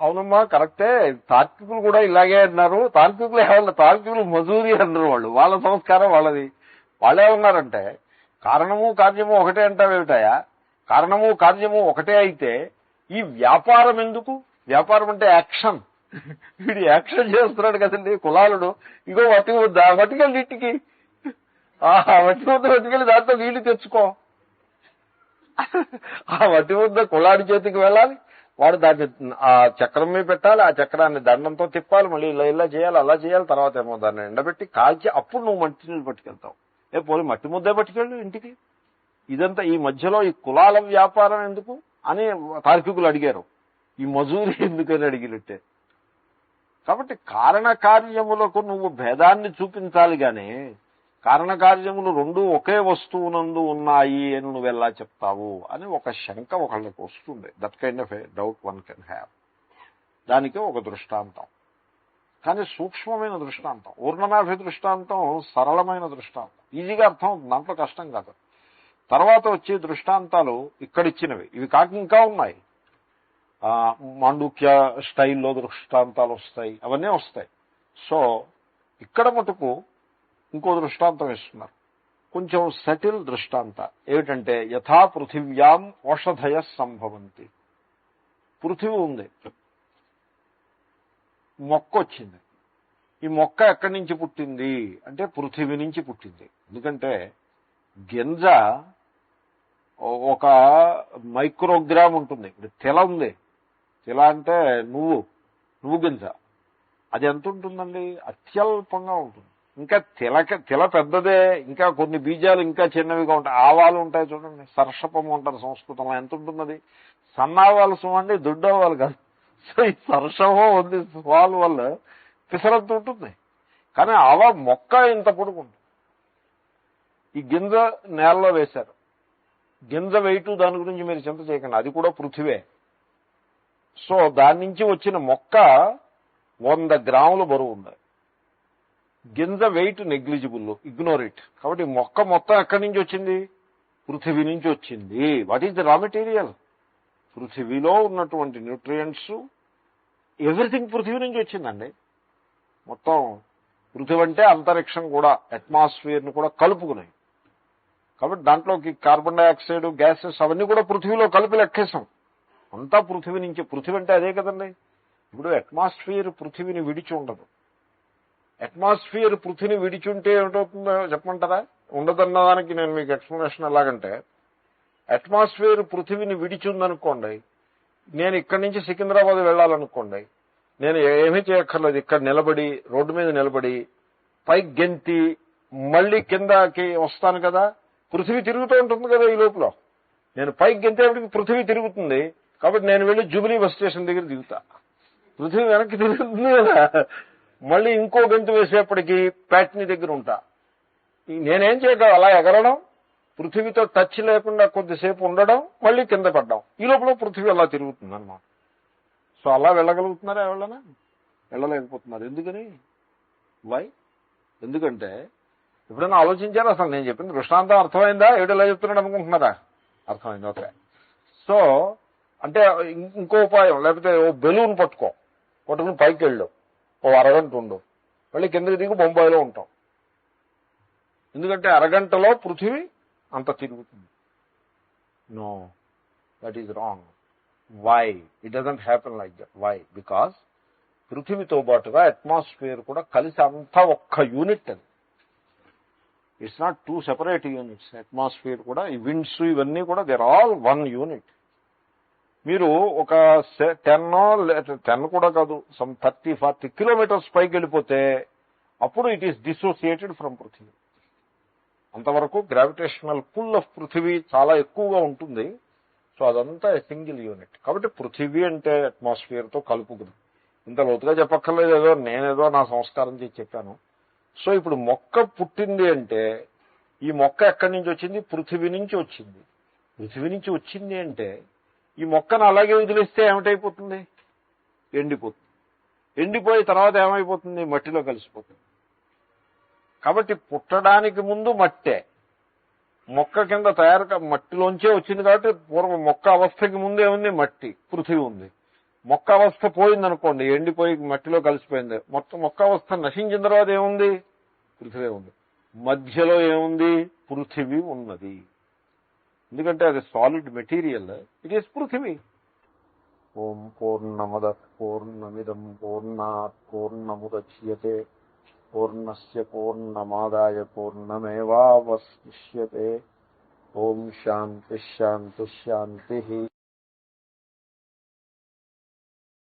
అవునమ్మా కరెక్టే, తార్కికులు కూడా ఇలాగే అన్నారు. తార్కికులు మజూరీ అన్నారు. వాళ్ళ సంస్కారం వాళ్ళది. వాళ్ళే ఉన్నారంటే కారణము కార్యము ఒకటే అంటావేమిటాయా? కారణము కార్యము ఒకటే అయితే ఈ వ్యాపారం ఎందుకు? వ్యాపారం అంటే యాక్షన్. వీడు యాక్షన్ చేస్తున్నాడు కదండి కులాలుడు. ఇగో వట్టి వద్దా వటికెళ్ళి ఇంటికి వట్టి వద్ద వటికెళ్ళి దాంట్లో నీళ్లు తెచ్చుకో. ఆ వట్టి వద్ద కులాడి చేతికి వెళ్ళాలి, వాడు దాన్ని ఆ చక్రం మీద పెట్టాలి, ఆ చక్రాన్ని దండంతో తిప్పాలి, మళ్ళీ ఇలా చేయాలి అలా చేయాలి, తర్వాత ఏమో దాన్ని ఎండబెట్టి కాల్చి అప్పుడు నువ్వు మట్టి నీళ్ళు పట్టుకెళ్తావు. పోనీ మట్టి ముద్దే పట్టుకెళ్ళు ఇంటికి. ఇదంతా ఈ మధ్యలో ఈ కులాల వ్యాపారం ఎందుకు అని తార్కికులు అడిగారు. ఈ మజూరి ఎందుకని అడిగినట్టే. కాబట్టి కారణకార్యములకు నువ్వు భేదాన్ని చూపించాలి గానీ కారణకార్యములు రెండు ఒకే వస్తువునందు ఉన్నాయి అని నువ్వు ఎలా చెప్తావు అని ఒక శంక ఒకళ్ళకి వస్తుంది. That kind of A doubt one can have. దానికి ఒక దృష్టాంతం, కానీ సూక్ష్మమైన దృష్టాంతం. ఊర్ణనాభి దృష్టాంతం సరళమైన దృష్టాంతం, ఈజీగా అర్థం అవుతుంది, దాంట్లో కష్టం కాదు. తర్వాత వచ్చే దృష్టాంతాలు ఇక్కడిచ్చినవి, ఇవి కాక ఇంకా ఉన్నాయి. మాండూక్య స్టైల్లో దృష్టాంతాలు వస్తాయి, అవన్నీ వస్తాయి. సో ఇక్కడ మటుకు ఇంకో దృష్టాంతం ఇస్తున్నారు, కొంచెం సటిల్ దృష్టాంత. ఏమిటంటే యథా పృథివ్యాం ఓషధయ సంభవంతి. పృథివీ ఉంది, మొక్క వచ్చింది. ఈ మొక్క ఎక్కడి నుంచి పుట్టింది అంటే పృథివీ నుంచి పుట్టింది. ఎందుకంటే గింజ ఒక మైక్రోగ్రామ్ ఉంటుంది. ఇప్పుడు తెల ఉంది, తెల అంటే నువ్వు గింజ, అది ఎంత ఉంటుందండి? అత్యల్పంగా ఉంటుంది. ఇంకా తెల పెద్దదే, ఇంకా కొన్ని బీజాలు ఇంకా చిన్నవిగా ఉంటాయి. ఆవాలు ఉంటాయి చూడండి, సర్షపము అంటారు సంస్కృతంలో. ఎంత ఉంటుంది అది? సన్నావాలు సుమండి, దుడ్డవాళ్ళు కాదు. సో ఈ సర్షము ఉంది స్వాల్ వల్ల పిసరంత ఉంటుంది. కానీ ఆవా మొక్క ఇంత పొడుగుంటుంది. ఈ గింజ నేలలో వేశారు. గింజ వెయిట్ దాని గురించి మీరు చింత చేయకండి, అది కూడా పృథివే. సో దాని నుంచి వచ్చిన మొక్క 100 గ్రాముల బరువు ఉంది. గింజ వెయిట్ నెగ్లిజిబుల్, ఇగ్నోర్ ఇట్. కాబట్టి మొక్క మొత్తం ఎక్కడి నుంచి వచ్చింది? పృథివీ నుంచి వచ్చింది. What is the raw material? పృథివీలో ఉన్నటువంటి న్యూట్రియంట్స్ ఎవ్రీథింగ్ పృథివీ నుంచి వచ్చిందండి. మొత్తం పృథివీ అంటే అంతరిక్షం కూడా, అట్మాస్ఫియర్ని కూడా కలుపుకున్నాయి. కాబట్టి దాంట్లోకి కార్బన్ డైఆక్సైడ్, గ్యాసెస్ అవన్నీ కూడా పృథివీలో కలిపి లెక్కేసాం. అంతా పృథివీ నుంచి. పృథివీ అంటే అదే కదండి. ఇప్పుడు అట్మాస్ఫియర్ పృథివీని విడిచి ఉండదు. అట్మాస్ఫియర్ పృథివీని విడిచి ఉంటే ఏమిటవుతుందో చెప్పమంటారా? ఉండదన్నదానికి నేను మీకు ఎక్స్ప్లెనేషన్ ఎలాగంటే, అట్మాస్ఫియర్ పృథివీని విడిచి ఉందనుకోండి, నేను ఇక్కడి నుంచి సికింద్రాబాద్ వెళ్ళాలనుకోండి, నేను ఏమీ చేయక్కర్లేదు. ఇక్కడ నిలబడి, రోడ్డు మీద నిలబడి పైకి గెంతి మళ్ళీ కిందకి వస్తాను కదా. పృథివీ తిరుగుతూ ఉంటుంది కదా. ఈ లోపల నేను పైకి గెంతేపటికి పృథివీ తిరుగుతుంది. కాబట్టి నేను వెళ్ళి జూబిలీ బస్ స్టేషన్ దగ్గర దిగుతా. పృథివీ వెనక్కి తిరుగుతుంది కదా. మళ్ళీ ఇంకో గంతు వేసేప్పటికీ ప్యాట్నీ దగ్గర ఉంటా. నేనేం చేయగలను? అలా ఎగరడం, పృథివీతో టచ్ లేకుండా కొద్దిసేపు ఉండడం, మళ్ళీ కింద పడ్డం. ఈ లోపల పృథివీ అలా తిరుగుతుంది అన్నమాట. సో అలా వెళ్ళగలుగుతున్నారా? ఎవరైనా వెళ్ళలేకపోతున్నారు. ఎందుకని? వై? ఎందుకంటే ఎప్పుడైనా ఆలోచించారా? అసలు నేను చెప్పిన దృష్టాంతం అర్థమైందా? ఏడలా చెప్తున్నాడు అనుకుంటున్నారా? అర్థమైంది. ఓకే. సో అంటే ఇంకో ఉపాయం, లేకపోతే ఓ బెలూన్ పట్టుకుని పైకి వెళ్ళు, ఓ అరగంట ఉండు, మళ్ళీ కిందకి దిగి బొంబాయిలో ఉంటాం. ఎందుకంటే అరగంటలో పృథివీ అంత తిరుగుతుంది. No, that is wrong. Why? It doesn't happen like that. Why? Because పృథివీతో పాటుగా అట్మాస్ఫియర్ కూడా కలిసి అంతా ఒక్క యూనిట్. అది it's not 2 separate units. Atmosphere కూడా, ఈ విండ్స్ ఇవన్నీ కూడా దేర్ ఆల్ 1 యూనిట్. మీరు ఒక 10 కూడా కాదు, సమ్ 30-40 కిలోమీటర్స్ పైకి వెళ్ళిపోతే అప్పుడు ఇట్ ఈస్ డిసోసియేటెడ్ ఫ్రమ్ పృథివీ. అంతవరకు గ్రావిటేషనల్ పుల్ ఆఫ్ పృథివీ చాలా ఎక్కువగా ఉంటుంది. సో అదంతా సింగిల్ యూనిట్. కాబట్టి పృథివీ అంటే అట్మాస్ఫియర్తో కలుపుకుంది. ఇంత లోతుగా చెప్పక్కర్లేదు, నేనేదో నా సంస్కారం చేసి చెప్పాను. సో ఇప్పుడు మొక్క పుట్టింది అంటే ఈ మొక్క ఎక్కడి నుంచి వచ్చింది? పృథివీ నుంచి వచ్చింది. పృథివీ నుంచి వచ్చింది అంటే ఈ మొక్కను అలాగే వదిలేస్తే ఏమిటైపోతుంది? ఎండిపోతుంది. ఎండిపోయి తర్వాత ఏమైపోతుంది? మట్టిలో కలిసిపోతుంది. కాబట్టి పుట్టడానికి ముందు మట్టే, మొక్క కింద మట్టిలోంచే వచ్చింది. కాబట్టి పూర్వం మొక్క అవస్థకి ముందే ఉంది మట్టి, పృథివీ ఉంది. మొక్క అవస్థ పోయిందనుకోండి, ఎండిపోయి మట్టిలో కలిసిపోయింది. మొత్తం మొక్క అవస్థ నశించిన తర్వాత ఏముంది? పృథివీ ఉంది. మధ్యలో ఏముంది? పృథివీ ఉన్నది. ఎందుకంటే అది సాలిడ్ మెటీరియల్, ఇట్ ఈస్ పృథివీ. ఓం పూర్ణమద పూర్ణమిదం పూర్ణాత్ పూర్ణముద్యతే పూర్ణస్య పూర్ణమాదాయ పూర్ణమేవావశిష్యతే. ఓం శాంతి శాంతి శాంతి.